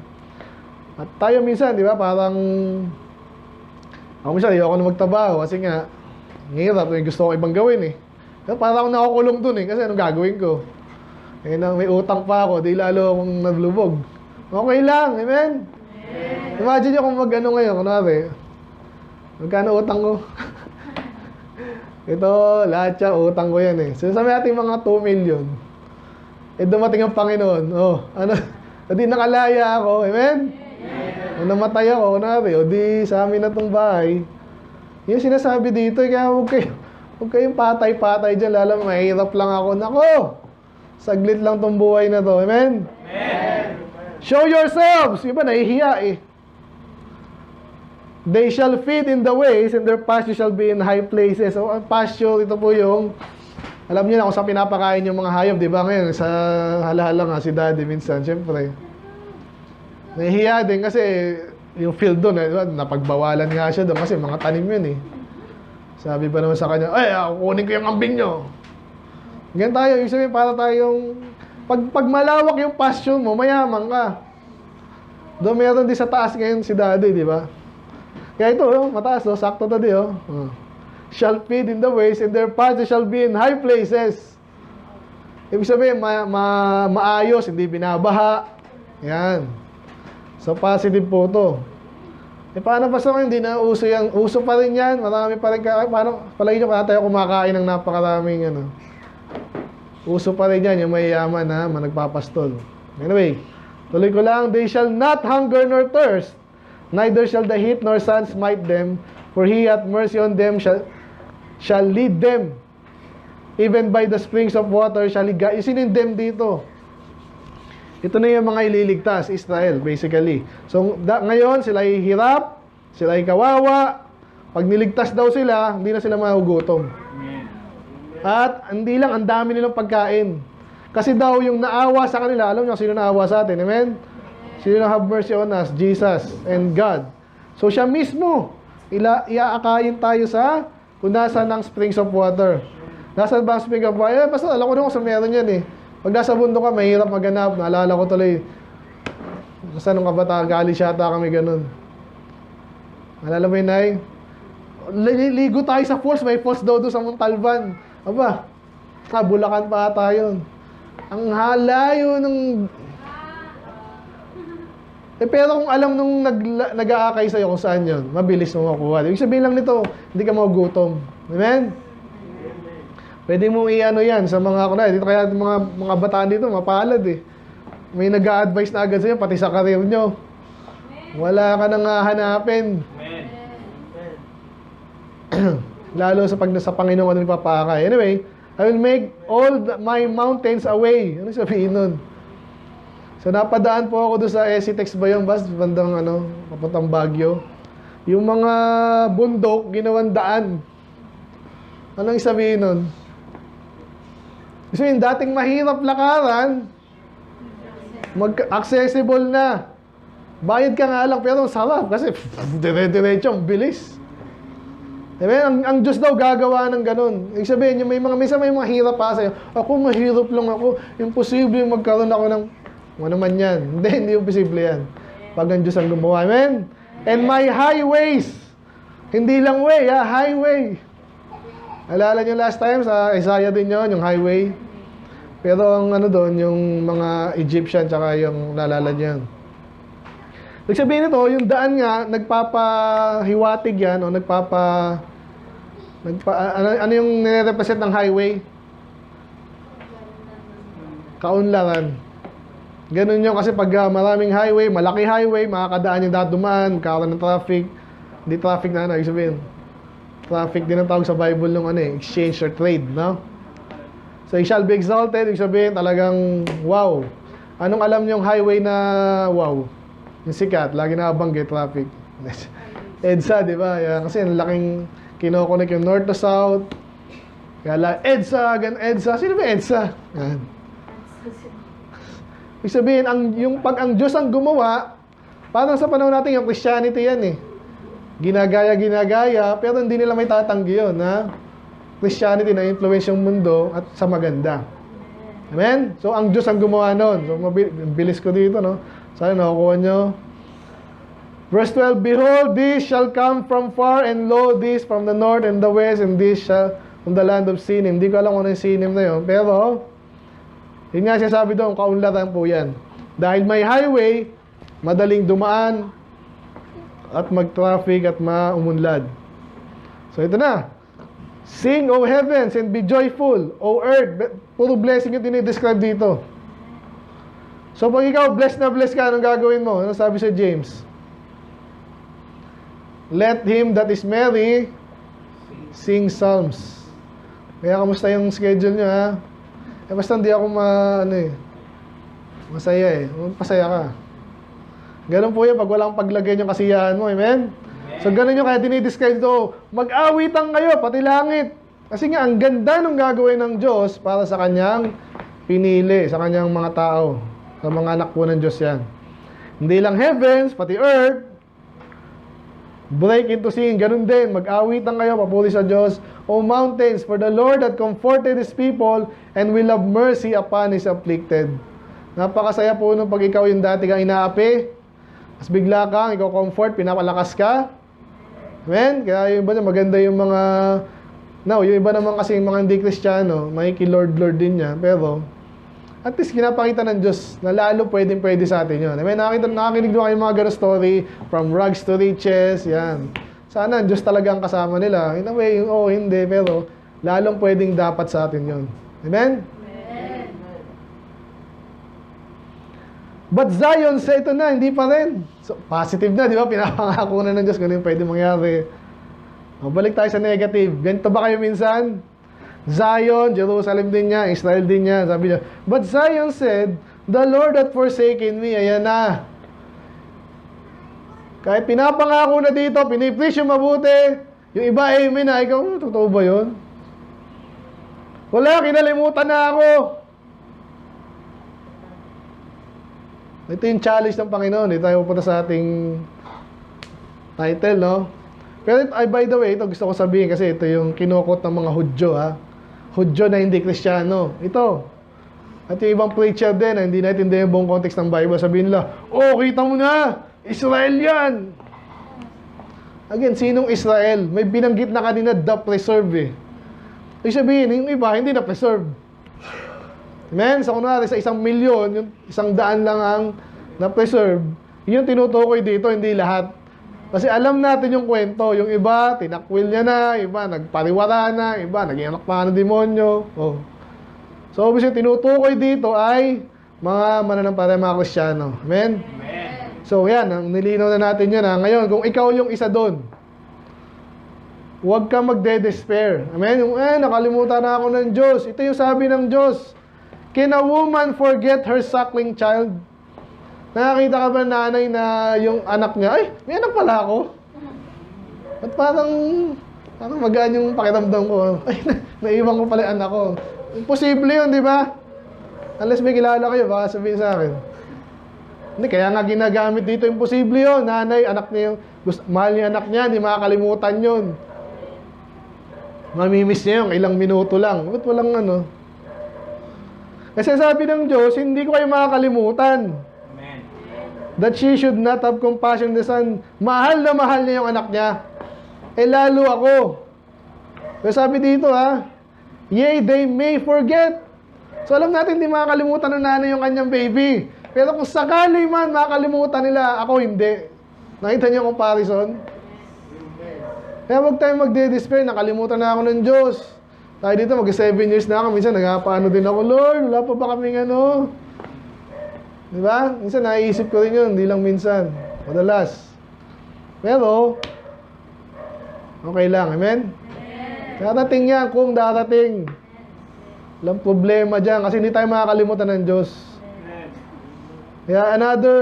S2: At tayo minsan, di ba, parang ako minsan, ayoko na magtrabaho kasi nga, hirap, gusto ko ibang gawin eh. Pero parang ako nakukulong dun eh, kasi anong gagawin ko? Eh, may utang pa ako, di lalo akong naglubog. Okay lang, amen? Imagine nyo kung mag-ano ngayon, kunwari, magkano utang ko? Ito, lahat siya, utang ko yan eh. So, sabi natin mga 2 million. Eh, dumating ang Panginoon. Oh, ano, di nakalaya ako, amen? O namatay ako, kunwari, o di sa amin na itong bahay. Yung sinasabi dito, kaya huwag kayong patay-patay dyan, lalo mahirap lang ako. Nako, saglit lang tong buhay na to, amen? Amen. Show yourselves! Iba, nahihiya eh. They shall feed in the ways, and their pasture shall be in high places. So, ang pasture, ito po yung, alam niyo na kung saan pinapakain yung mga hayop, di ba ngayon? Sa halahala nga si Daddy minsan, syempre. Nahihiya din kasi yung field doon, napagbawalan nga siya doon kasi mga tanim yun eh. Sabi pa naman sa kanya, ay, kunin ko yung ambing nyo. Ganyan tayo, ibig sabihin para tayong, pag malawak yung pasture mo, mayaman ka. Doon meron din sa taas ngayon si Daddy, di ba? Kaya ito, mataas, sakto to di, shall feed in the ways, and their pasture shall be in high places. Ibig sabihin, maayos, hindi binabaha. Yan. So, positive po ito. Eh, paano pa sa hindi na uso yan? Uso pa rin yan. Marami pa rin paano, palagi nyo kaya tayo kumakain ng napakaraming, Uso pa rin yan, yung mayayaman na nagpapastol. Anyway, tuloy ko lang, they shall not hunger nor thirst, neither shall the heat nor sun smite them, for he hath mercy on them, shall lead them. Even by the springs of water shall he guide. Isinin them dito. Ito na yung mga ililigtas, Israel, basically. So, ngayon, sila ay hirap, sila ay kawawa. Pag niligtas daw sila, hindi na sila mahugutom. At hindi lang, ang dami nilang pagkain. Kasi daw, yung naawa sa kanila, alam niyo sino naawa sa atin, amen? Sino na have mercy on us? Jesus and God. So, siya mismo, iaakayin tayo sa kung nasa ng springs of water. Nasa ba ang springs of water? Basta alam ko naman kung sa meron yan eh. Pag nasa bundok ka, mahirap maganap. Naalala ko tuloy. Basta nung kabataan, gali siya ata kami ganun. Naalala mo yun, Nay? Ligo tayo sa falls. May falls daw doon sa Montalban. Aba, Bulacan pa ata yun. Ang halayo ng... pero kung alam nung nag-aakay sa'yo kung saan yun, mabilis mo makuha. Ibig sabihin lang nito, hindi ka magugutom. Amen? Pwede mong i-ano yan sa mga, dito kaya mga bataan dito, mapalad eh. May nag-a-advise na agad sa'yo, pati sa career nyo. Wala ka nang hanapin. Lalo sa pag nasa Panginoon ano ipapakay. Anyway, I will make all my mountains away. Ano sabihin nun? So napadaan po ako doon sa SCTEX ba yung bus? Bandang papuntang Baguio. Yung mga bundok, ginawang daan. Anong sabihin nun? Kasi yung dating mahirap lakaran, accessible na. Bayad ka nga lang, pero sarap kasi dire-diretso, ang bilis. Ang Diyos daw gagawa ng ganun. Ibig sabihin, minsan may mga hirap pa sa'yo. Ako, mahirap lang ako. Imposible magkaroon ako ng... Ano man yan. Hindi imposible yan. Pag ang Diyos ang gumawa. Amen? And my highways. Hindi lang way, highway. Alala nyo last time sa Isaiah din yun, yung highway. Pero ang doon, yung mga Egyptian, tsaka yung nalala nyo yun. Ibig sabihin nito, yung daan nga, nagpapahiwatig yan, o Ano yung nire-represent ng highway? Kaunlaran. Ganun yun kasi pag maraming highway, malaki highway, makakadaan yung dumaan, magkakaroon ng traffic. Hindi traffic na ano, ibig sabihin. Traffic din ang tawag sa Bible ng exchange or trade, no? So, it shall be exalted, ibig sabihin talagang wow. Anong alam niyong highway na wow? Yung sikat, lagi nakabanggit, traffic. EDSA, di ba? Yan, kasi ang laking kinokonek yung north to south. Kaya EDSA, EDSA. Sino ba EDSA? Yan. Ibig sabihin, pag ang Diyos ang gumawa, parang sa panahon natin yung Christianity yan eh. Ginagaya, pero hindi nila may tatanggi yun, ha? Christianity na influence yung mundo at sa maganda. Amen? So, ang Diyos ang gumawa nun. So, bilis ko dito, no? Sana nakukuha nyo. Verse 12, behold, this shall come from far, and lo, this from the north and the west, and this shall from the land of Sinim. Hindi ko alam kung ano yung Sinim na yun, pero, yun nga siya sabi doon, kaunlatan po yan. Dahil may highway, madaling dumaan, at mag-traffic at maumunlad. So ito na. Sing, O heavens, and be joyful, O earth. Puro blessing yung dinidescribe dito. So pag ikaw blessed na blessed ka, anong gagawin mo? Ano sabi sa James? Let him that is merry sing psalms. Kaya kamusta yung schedule nyo, ha? Basta hindi ako masaya eh. Pasaya ka. Ganun po yan pag walang paglagay yung kasiyahan mo. Amen? So ganun yung kaya dinidescribe ito. Mag-awitan kayo, pati langit. Kasi nga, ang ganda ng gagawin ng Diyos para sa kanyang pinili, sa kanyang mga tao. Sa mga anak po ng Diyos yan. Hindi lang heavens, pati earth. Break into singing. Ganun din. Mag-awitan kayo, papuri sa Diyos. O mountains, for the Lord that comforted His people and will have mercy upon His afflicted. Napakasaya po nung pag ikaw yung dati kang inaapi. Tapos bigla kang, ikaw comfort, pinapalakas ka. Amen? Kaya yung iba na maganda yung mga, yung iba naman kasi yung mga hindi Kristiyano, makiki-Lord din niya. Pero, at least kinapakita ng Diyos na lalo pwede sa atin yun. Amen? Nakakinig doon kayo mga ganun story, from rags to riches, yan. Sana ang Diyos talaga ang kasama nila. In a way, hindi, pero lalong pwedeng dapat sa atin yun. Amen? But Zion, sa ito na, hindi pa rin. So, positive na, di ba? Pinapangako na ng Diyos kung ano yung pwede mangyari. Balik tayo sa negative. Ganito ba kayo minsan? Zion, Jerusalem din niya, Israel din niya. Sabi niya, but Zion said, the Lord hath forsaken me. Ayan na. Kahit pinapangako na dito, pinipreach yung mabuti. Yung iba, amen na. Ikaw, totoo ba yun? Wala, kinalimutan na ako. Ito yung challenge ng Panginoon. Ito tayo pupunta sa ating title, no? Pero by the way, ito gusto ko sabihin kasi ito yung kinukot ng mga Hudyo, ha? Hudyo na hindi Kristiyano. Ito. At yung ibang preacher din na hindi naintindihan yung buong context ng Bible. Sabihin nila, kita mo na! Israel yan! Again, sinong Israel? May binanggit na kanina, the preserve, eh. Ibig sabihin, yung iba, hindi na preserve. Amen? So, kunwari, sa 1 milyon, yung 100 lang ang na-preserve, yun yung tinutukoy dito, hindi lahat. Kasi alam natin yung kwento. Yung iba, tinakwil niya na, iba, nagpariwara na, iba, naging anak pa ng demonyo. So, obviously, tinutukoy dito ay mga mananampalataya, mga Kristiyano. Amen? So, yan, nilinaw na natin yan. Ngayon, kung ikaw yung isa doon, huwag kang magde-despair. Amen? Nakalimutan na ako ng Diyos. Ito yung sabi ng Diyos. Can a woman forget her suckling child? Nakakita ka ba nanay na yung anak niya, may anak pala ako? At parang magaan yung pakiramdam ko. Naiwan ko pala yung anak ko. Imposible yun, di ba? Unless may kilala kayo, baka sabihin sa akin. Hindi, kaya nga ginagamit dito, imposible yun. Nanay, anak niya yung, mahal niya anak niya, hindi makakalimutan yun. Mamimiss niya yung ilang minuto lang. Ba't walang Kasi sabi ng Diyos, hindi ko kayo makakalimutan. Amen. That she should not have compassion on the son. Mahal na mahal niya yung anak niya. Lalo ako. Pero sabi dito yea, they may forget. So alam natin, hindi makakalimutan ng nanay yung kanyang baby. Pero kung sakali man makakalimutan nila, ako hindi. Nakita niyo yung comparison? Kaya huwag tayong magde-despair, nakalimutan na ako ng Diyos. Tayo dito, mag-7 years na ako. Minsan, nagpaano din ako, Lord, wala pa ba kaming ano? Di ba? Minsan, naiisip ko rin yun, hindi lang minsan. Madalas. Pero, okay lang, amen? Darating yan kung darating. Walang problema dyan kasi hindi tayo makakalimutan ng Diyos. Kaya another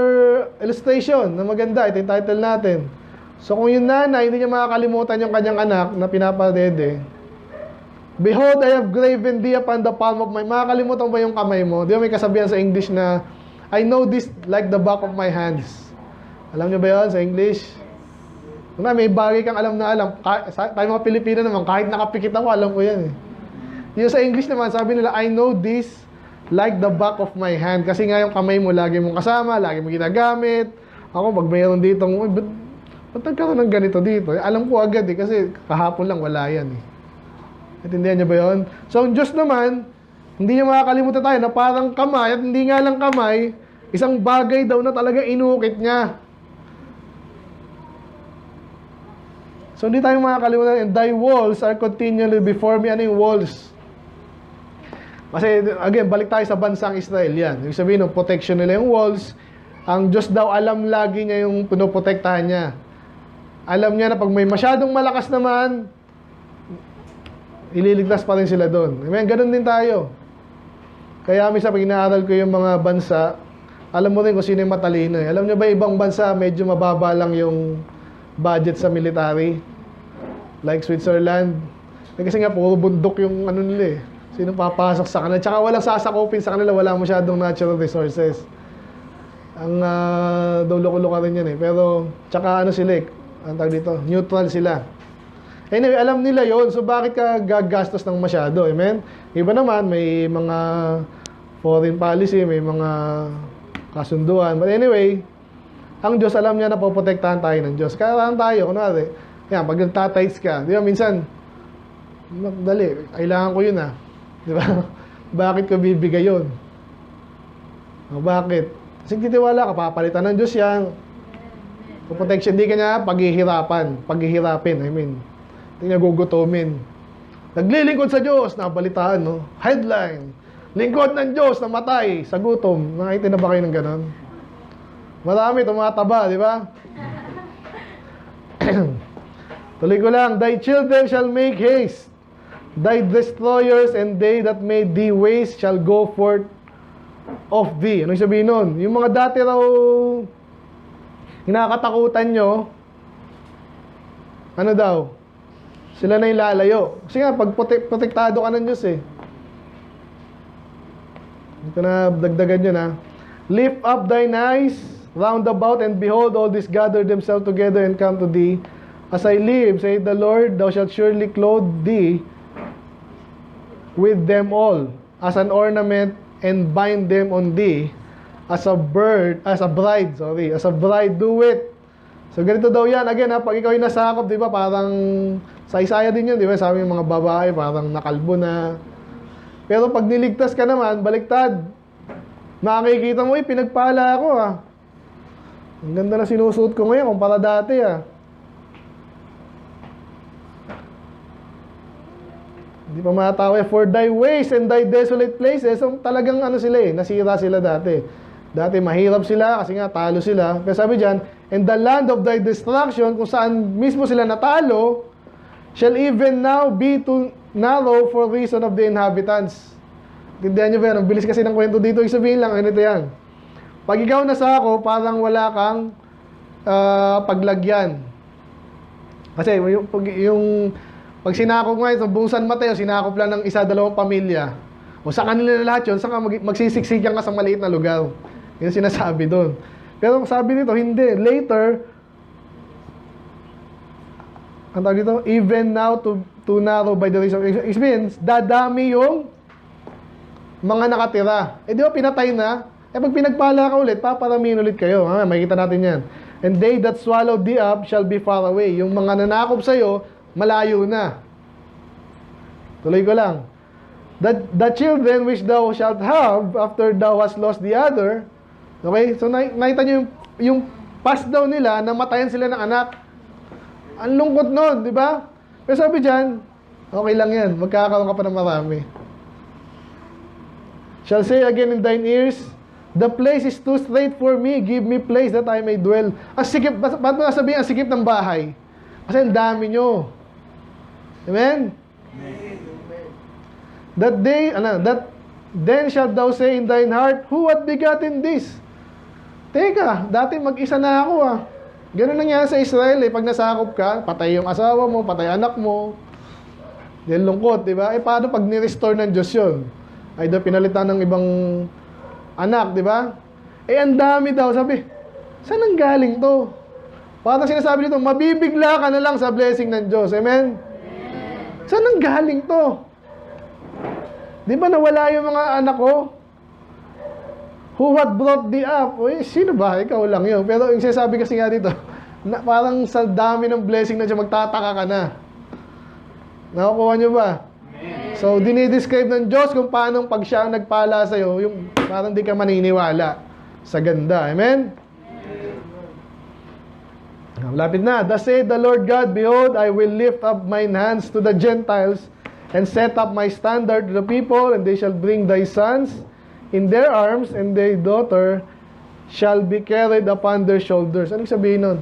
S2: illustration na maganda, ito yung title natin. So kung yung nanay, hindi niya makakalimutan yung kanyang anak na pinapadede. Behold, I have graven thee upon the palm of my... Makakalimutan ba yung kamay mo? Di ba may kasabihan sa English na I know this like the back of my hands. Alam niyo ba yun sa English? Kung may bagay kang alam na alam. Tayo mga Pilipino naman, kahit nakapikit ako, alam ko yan eh. Yung sa English naman, sabi nila, I know this like the back of my hand. Kasi nga yung kamay mo, lagi mong kasama, lagi mong ginagamit. Ako, pag mayroon dito, ba't nagkaroon ng ganito dito? Alam ko agad eh, kasi kahapon lang wala yan eh. Natindihan niyo ba yun? So, ang Diyos naman, hindi niya makakalimutan tayo na parang kamay, at hindi nga lang kamay, isang bagay daw na talaga inukit niya. So, hindi tayo makakalimutan, and thy walls are continually before me. Ano yung walls? Kasi, again, balik tayo sa bansang Israel yan. Ibig sabihin, ng protection nila yung walls. Ang Diyos daw, alam lagi niya yung pinoprotektahan niya. Alam niya na pag may masyadong malakas naman, ililigtas pa rin sila doon. Amen? Ganun din tayo. Kaya minsan, pag inaaral ko yung mga bansa, alam mo rin kung sino yung matalino. Alam niyo ba, ibang bansa, medyo mababa lang yung budget sa military. Like Switzerland. Kasi nga, puro bundok yung ano nila eh. Sino papasok sa kanila. Tsaka walang sasakupin sa kanila. Wala masyadong natural resources. Ang loko-loko rin yan eh. Pero, tsaka ano sila eh. Ang tawag dito, neutral sila. Anyway, alam nila yon. So, bakit ka gagastos ng masyado? Amen? Iba naman, may mga foreign policy, may mga kasunduan. But anyway, ang Diyos, alam niya na poprotektahan tayo ng Diyos. Kaya tayo, kunwari, yan, pag nagtatights ka, di ba, minsan, dali, kailangan ko yun ah. Di ba? Bakit ko bibigay yun? O, bakit? Kasi titiwala ka, papalitan ng Diyos yan. So, protection, di ka niya paghihirapin, I mean. Hindi niya gugutumin. Naglilingkod sa Diyos, nabalitaan, no? Headline, lingkod ng Diyos, namatay sa gutom. Nakita na ba kayo ng ganon? Marami, tumataba, di ba? Tuloy ko lang, thy children shall make haste. Thy destroyers and they that made thee waste shall go forth of thee. Anong sabihin nun? Yung mga dati raw hinakatakutan nyo, ano daw? Sila na yung lalayo. Kasi nga, pag protektado ka ng Diyos eh. Ito na, dagdagan nyo na. Lift up thine eyes round about, and behold, all these gather themselves together and come to thee. As I live, saith the Lord, thou shalt surely clothe thee with them all, as an ornament, and bind them on thee, as a bride, as a bride do it. So, ganito daw yan. Again, ha, pag ikaw yung nasakop, di ba, parang sa Isaiah din yun, di ba, sabi yung mga babae, parang nakalbo na. Pero pag niligtas ka naman, baliktad. Makikita mo, pinagpala ako, ha. Ang ganda na sinusuot ko ngayon, kumpara dati, ha. Hindi pa matawa. For thy ways and thy desolate places, so, talagang ano sila eh, nasira sila dati. Dati mahirap sila kasi nga talo sila. Pero sabi dyan, and the land of thy destruction, kung saan mismo sila natalo, shall even now be too narrow for reason of the inhabitants. Tindihan nyo ba yan? Ang bilis kasi ng kwento dito. Isabihin lang, ganito yan. Pag ikaw nasa ako, parang wala kang paglagyan. Kasi pag sinakop ngayon, sa buong San Mateo, sinakop lang ng isa-dalawang pamilya. O sa kanila na lahat yun, saan ka magsisiksikan ka sa maliit na lugar. Yun sinasabi doon. Pero sabi dito, hindi. Later, ang tawag dito, even now to narrow by the reason. It means, dadami yung mga nakatira. Eh di ba pinatay na? Eh pag pinagpala ka ulit, paparamihin ulit kayo. Makikita natin yan. And they that swallowed thee up shall be far away. Yung mga nanakop sa'yo, malayo na. Tuloy ko lang. The children which thou shalt have after thou hast lost the other. Okay? So nakita nyo yung past daw nila, namatayan sila ng anak. Ang lungkot nun, di ba? Pero sabi dyan, okay lang yan. Magkakaroon ka pa ng marami. Shall say again in thine ears, the place is too straight for me. Give me place that I may dwell. Ang sikip, ba't mo nasabihin ang sikip ng bahay? Kasi ang dami nyo. Amen? That then shalt thou say in thine heart, who hath begotten this? Teka, dati mag-isa na ako ah. Ganun nangyari sa Israel eh. Pag nasakop ka, patay yung asawa mo, patay anak mo. Yan lungkot, di ba? Eh paano pag ni-restore ng Diyos yun? Ay daw pinalitan ng ibang anak, di ba? Eh ang dami daw, sabi, saan ang galing to? Parang sinasabi dito, mabibigla ka na lang sa blessing ng Diyos. Amen? Saan ang galing to? Di ba nawala yung mga anak ko? Who had brought thee up? Uy, sino ba? Ikaw lang yun. Pero yung sinasabi kasi nga dito, parang sa dami ng blessing na siya, magtataka ka na. Nakukuha nyo ba? Amen. So, dinidescribe ng Diyos kung paano pag siya ang nagpala sa'yo, yung parang di ka maniniwala sa ganda. Amen? Lapit na. Thus saith the Lord God, behold, I will lift up mine hands to the Gentiles, and set up my standard to the people, and they shall bring thy sons in their arms, and thy daughter shall be carried upon their shoulders. Anong sabihin nun?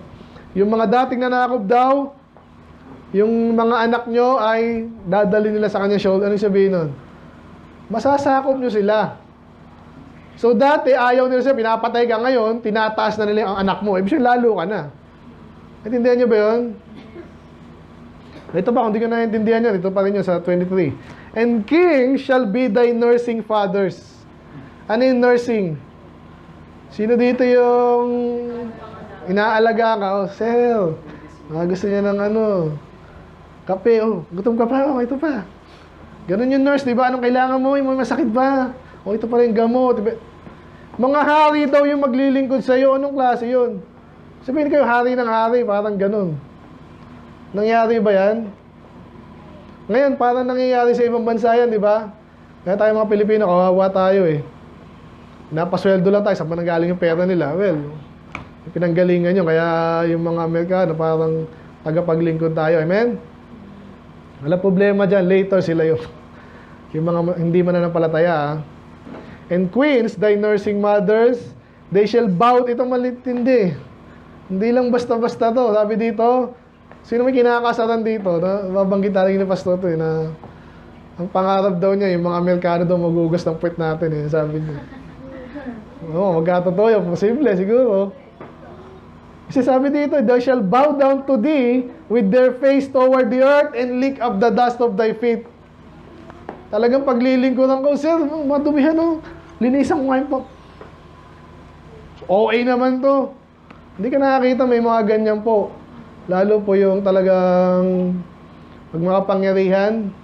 S2: Yung mga dating nanakop daw, yung mga anak nyo ay dadali nila sa kanyang shoulder. Anong sabihin nun? Masasakop nyo sila. So dati, ayaw nila sila, pinapatay ka ngayon, tinataas na nila ang anak mo. Ibig sabihin, lalo ka na. Naintindihan nyo ba yun? Ito pa, kung di ko naiintindihan yan, ito pa rin yun sa 23. And kings shall be thy nursing fathers. Ano yung nursing? Sino dito yung inaalaga ka? Oh, sir, gusto niya ng kape. Oh, gutom ka pa. Oh, ito pa. Ganun yung nurse, di ba? Anong kailangan mo? May masakit ba? Oh, ito pa rin gamot. Diba? Mga hari daw yung maglilingkod sa'yo. Anong klase yun? Sabihin kayo, hari ng hari. Parang ganun. Nangyari ba yan? Ngayon, parang nangyayari sa ibang bansa yan, di ba? Kaya tayo mga Pilipino, kawawa tayo eh. Napasweldo lang tayo, saan ba nanggaling yung pera nila? Well, pinanggalingan nyo, kaya yung mga Amerikano parang tagapaglingkod tayo. Amen? Wala problema dyan, later sila yung mga hindi mananampalataya. And queens, thy nursing mothers, they shall bow. Ito malitindi. Hindi lang basta-basta to. Sabi dito, sino may kinakasaran dito? Babanggit tayo ni Pastor to na ang pangarap daw niya, yung mga Amerikano daw magugas ng puwet natin eh, sabi niya. Oo, magkatotoo yun. Posible, siguro. Kasi sabi dito, thou shall bow down to thee with their face toward the earth and lick up the dust of thy feet. Talagang paglilingkuran ko, sir, madumihan o. Linisan ko ngayon po. OA naman to. Hindi ka nakakita, may mga ganyan po. Lalo po yung talagang pag makapangyarihan.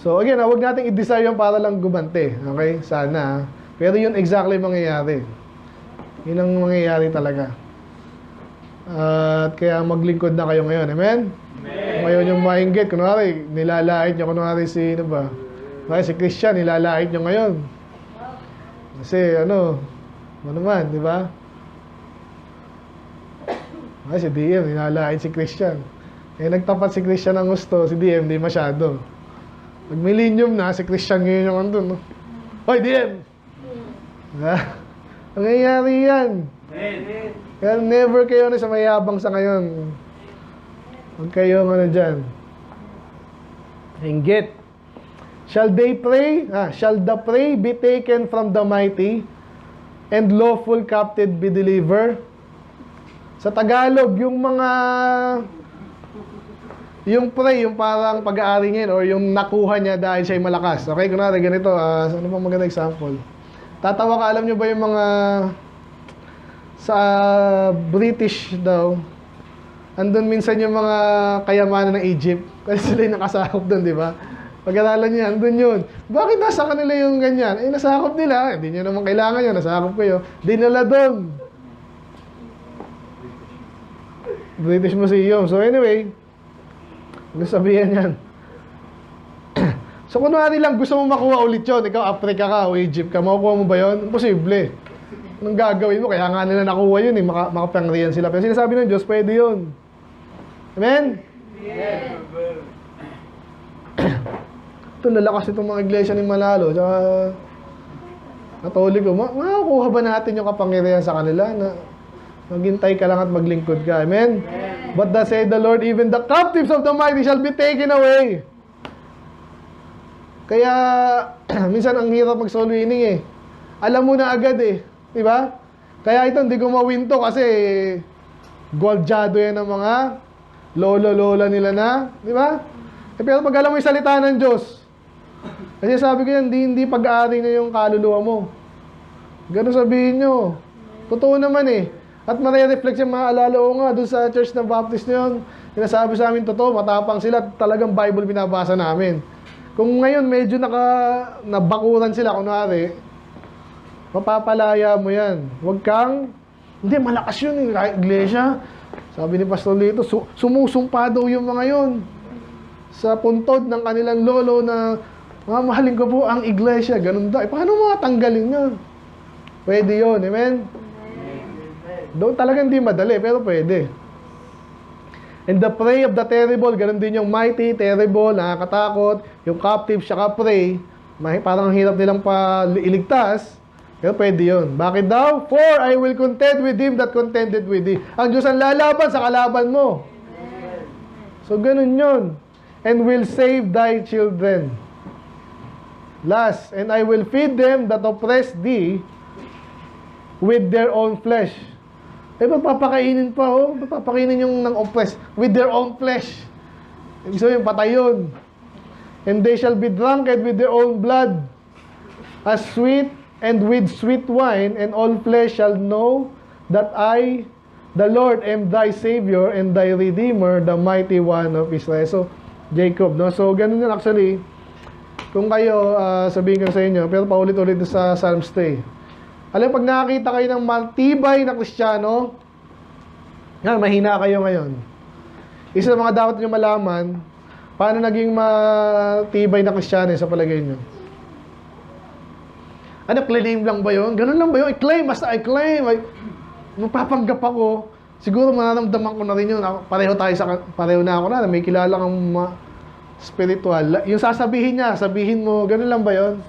S2: So again, huwag natin i-desire yung para lang gumante. Okay? Sana. Pero yun exactly mangyayari. Yun ang mangyayari talaga. At kaya maglingkod na kayo ngayon. Amen? Amen. Ngayon yung mainggit. Kunwari, nilalait nyo. Kunwari si, si Christian, nilalait nyo ngayon. Kasi, naman, di ba? Si DM, nilalait si Christian. Eh, nagtapat si Christian ang gusto. Si DM, di masyado. Pag millennium na, si Christian ngayon yung andun, no? Hoy, DM! Nangyayari yan. Kaya never kayo sa mayabang sa ngayon. Huwag kayo dyan. Inggit. Shall they pray? Shall the prey be taken from the mighty and lawful captive be delivered? Sa Tagalog, yung prey, yung parang pag-aari niya or yung nakuha niya dahil siya'y malakas. Okay, kunwari ganito, ano pang maganda example? Tatawa ka, alam nyo ba yung mga sa British daw, andun minsan yung mga kayamanan ng Egypt. Kasi sila yung nakasakop doon, di ba? Pag-aralan niya, andun yun. Bakit nasa kanila yung ganyan? Eh, nasakop nila. Hindi nyo naman kailangan yun. Nasakop kayo. Dinala doon. British Museum. So anyway, gusto sabihin yan. So kunwari lang gusto mo makuha ulit yun, ikaw Africa ka o Egypt ka, makukuha mo ba yun? Imposible. anong gagawin mo? Kaya nga nila nakuha yun eh, makapangyarihan sila. Pero sinasabi ng Diyos, pwede yun. Amen? Ito, lalakas itong mga iglesia ni Malalo. Tsaka, Katoliko, makakuha ba natin yung kapangyarihan sa kanila na maghintay ka lang at maglingkod ka? Amen? But thus said the Lord, even the captives of the mighty shall be taken away. Kaya, minsan ang hirap mag-soul winning eh. Alam mo na agad eh. Diba? Kaya ito, hindi ko mawinto kasi goldyado yan ng mga lolo-lola nila na. Diba? Pero pag alam mo yung salita ng Diyos, kasi sabi ko yan, hindi pag-aari na yung kaluluwa mo. Ganun sabihin nyo. Totoo naman eh. At marireflect yung mga alala ko nga doon sa church na Baptist na yun. Sinasabi sa amin, totoo, matapang sila. Talagang Bible binabasa namin. Kung ngayon medyo nabakuran sila, kunwari, mapapalaya mo yan. Huwag kang, hindi, malakas yun eh, iglesia. Sabi ni Pastor Lito, sumusumpa daw yung mga yun sa puntod ng kanilang lolo na mamahalin ko po ang iglesia. Ganun daw. Paano mga tanggalin yun? Pwede yun. Amen? Doon talagang hindi madali, pero pwede. And the prey of the terrible, ganun din yung mighty, terrible, nakakatakot, yung captive, saka prey, parang hirap nilang iligtas, pero pwede yun. Bakit daw? For I will contend with him that contended with thee. Ang Diyos ang lalaban sa kalaban mo. So ganun yun. And will save thy children. Last, and I will feed them that oppress thee with their own flesh. Eh, papakainin pa, oh. Papakainin yung nang-oppress with their own flesh. Ibig sabihin, patay yun. And they shall be drunken with their own blood, as sweet and with sweet wine, and all flesh shall know that I, the Lord, am thy Savior and thy Redeemer, the mighty one of Israel. So, Jacob, no? So, ganun yun actually. Kung kayo, sabihin ko sa inyo, pero paulit-ulit sa Psalms 3. Alam, pag nakakita kayo ng matibay na Kristiyano, yan, mahina kayo ngayon. Isa sa mga dapat nyo malaman, paano naging matibay na Kristiyano sa palagay nyo? Ano, claim lang ba yun? Ganun lang ba yun? I-claim, basta I-claim. Magpapanggap ako. Siguro mararamdaman ko na rin yun. Pareho na ako na. May kilala kang spiritual. Yung sasabihin niya, sabihin mo, ganun lang ba yun?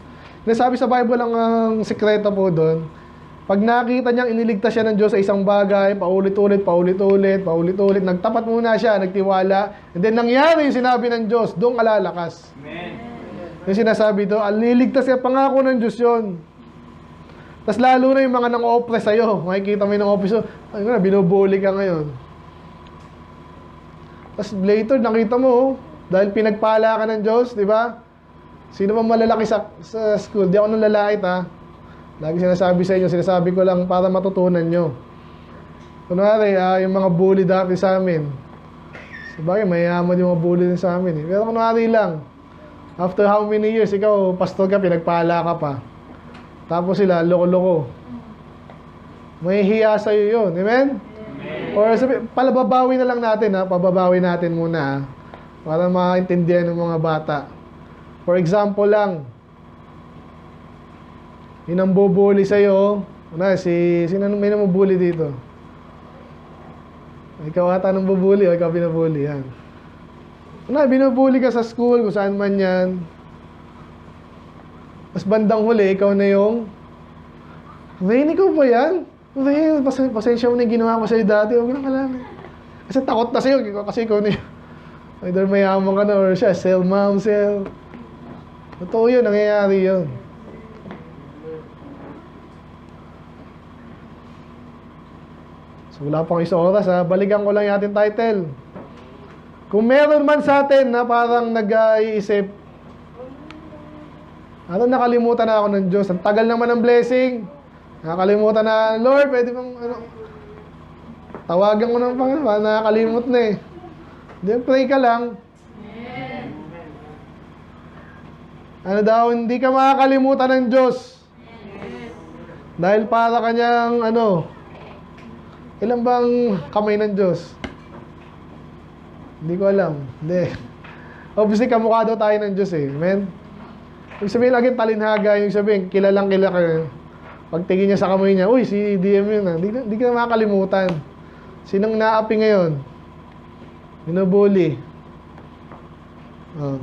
S2: Nasabi sa Bible ang sekreto po doon. Pag nakita niyang iniligtas siya ng Diyos sa isang bagay, paulit-ulit, nagtapat muna siya, nagtiwala, and then nangyari yung sinabi ng Diyos, doon kalalakas. Amen. Yung sinasabi ito, liligtas siya, pangako ng Diyos yun. Tapos lalo na yung mga nang-oppress sa'yo, makikita mo yung nang-oppress, binubuli ka ngayon. Tapos later, nakita mo, dahil pinagpala ka ng Diyos, di ba? Sino ba malalaki sa school? Di ako nung lalait ha. Lagi sinasabi sa inyo, sinasabi ko lang para matutunan nyo. Kunwari, yung mga bully dati sa amin. Sabagay, mayaman yung mga bully din sa amin. Pero kunwari lang, after how many years, ikaw, pastor ka, pinagpala ka pa. Tapos sila, loko-loko. Mahihiya sa'yo yun. Amen? Amen. Or sabi, palababawi na lang natin ha. Pababawi natin muna ha. Para maintindihan ng mga bata. For example lang, yun ang bubuli sa'yo. Sino may namubuli dito? Ikaw ata nang bubuli o ikaw binubuli. Yan. Binubuli ka sa school, kung saan man yan. Mas bandang huli, ikaw na yung, Rain, ikaw ba yan? Rain, pasensya mo na yung ginawa ko sa'yo dati. Huwag lang kalaman. Kasi takot na sa'yo, kasi ikaw na yun. Either mayaman ka na or siya, sell mom, sell. Totoo yun, nangyayari yun. So wala pang isang oras ha, balikan ko lang yung ating title. Kung meron man sa atin na parang nag-iisip, nakalimutan na ako ng Diyos, ang tagal naman ng blessing, nakalimutan na, Lord, pwede bang, tawagan ko ng Panginoon, nakakalimut na eh. Then pray ka lang. Hindi ka makakalimutan ng Diyos. Dahil para kanyang, ilan bang kamay ng Diyos? Hindi ko alam. Hindi. Obviously, kamukha daw tayo ng Diyos eh. Amen? Ibig sabihin lagi talinhaga, ibig sabihin, kilalang kilala ka. Pagtingin niya sa kamay niya, uy, si DM yun. Di ka na makakalimutan. Sinong naapi ngayon? Binubuli. Oh.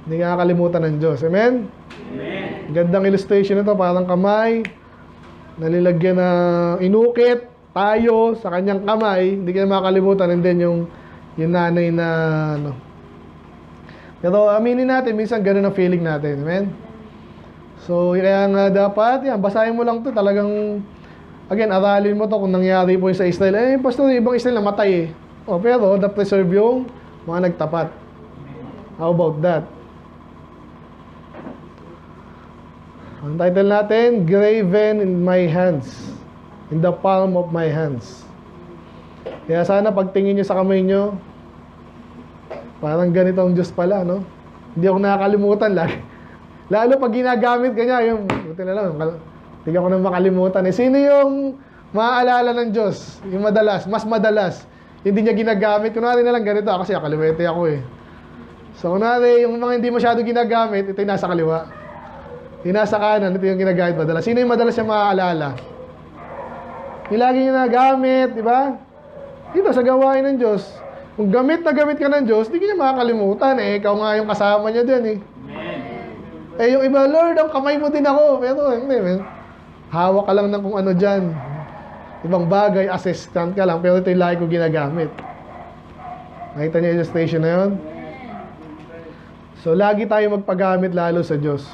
S2: Hindi ka nakakalimutan ng Diyos. Amen?
S3: Amen.
S2: Gandang illustration ito, parang kamay, nalilagyan na inukit, tayo sa kanyang kamay, hindi ka na makakalimutan. And then yung nanay na, ano. Pero aminin natin, minsan ganun ang feeling natin. Amen? So, kaya nga dapat, yan, basahin mo lang to talagang, again, aralin mo to kung nangyari po yung sa Israel. Eh, pastor, ibang Israel namatay eh. Oh, pero, na-preserve yung mga nagtapat. How about that? Ang title natin, Graven in my hands, in the palm of my hands. Kaya sana pagtingin nyo sa kamay nyo, parang ganito ang Diyos pala, no? Hindi ako nakakalimutan lagi. Lalo pag ginagamit ka niya, yung, buti na lang, hindi ako na makalimutan. Eh, sino yung maaalala ng Diyos? Yung madalas, mas madalas. Hindi niya ginagamit. Kunwari na lang ganito, kasi kaliwete ako eh. So, kunwari, yung mga hindi masyado ginagamit, ito yung nasa kaliwa. Yung nasa kanan, ito yung ginagamit madalas. Sino yung madalas siya maaalala? Yung lagi ginagamit, di ba? Dito, sa gawain ng Diyos. Kung gamit na gamit ka ng Diyos, di ka niya makakalimutan eh. Ikaw nga yung kasama niya din eh.
S3: Amen.
S2: Eh, yung iba, Lord, ang kamay mo din ako. Pero, hindi, man. Hawak ka lang ng kung ano dyan. Ibang bagay, assistant ka lang. Pero ito yung lagi ko ginagamit. Nakita niyo yung illustration na yun? So, lagi tayo magpagamit lalo sa Diyos.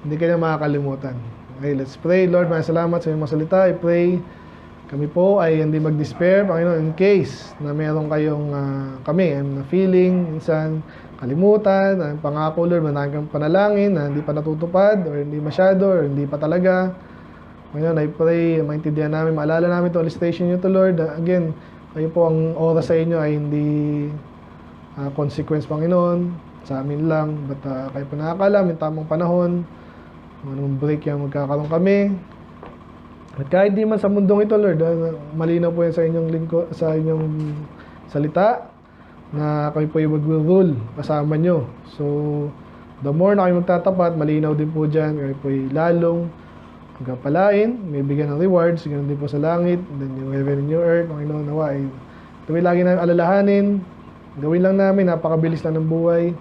S2: Hindi ka niya makakalimutan. Okay, let's pray. Lord, maraming salamat sa iyong mga salita. I pray kami po ay hindi mag-despair, Panginoon, in case na meron kayong kami na feeling, minsan kalimutan, ang pangako, Lord, manang kang panalangin na hindi pa natutupad or hindi masyado or hindi pa talaga. Panginoon, I pray, maintindihan namin, maalala namin ito, illustration nyo to, Lord. Again, kayo po ang oras sa inyo ay hindi consequence, Panginoon, sa amin lang. But kayo po nakakalam, yung tamang panahon, anong break yung magkakaroon kami. At kahit di man sa mundong ito, Lord, malinaw po yan sa inyong sa inyong salita na kayo po yung mag-rule kasama nyo. So, the more na kayo magtatapat, malinaw din po dyan, kayo po yung lalong magkapalain, may bigyan ng rewards, ganoon din po sa langit, then yung heaven and yung earth, Panginoon, nawa ay ito lagi namin alalahanin, gawin lang namin, napakabilis lang ng buhay,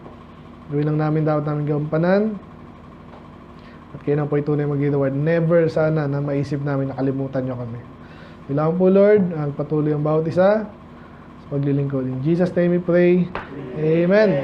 S2: gawin lang namin dapat namin gampanan. At kayo na po ito na mag-reward. Never sana na maisip namin nakalimutan nyo kami. Kailangan po, Lord, ang patuloy ang bawat isa sa paglilingkod. In Jesus' name we pray. Amen.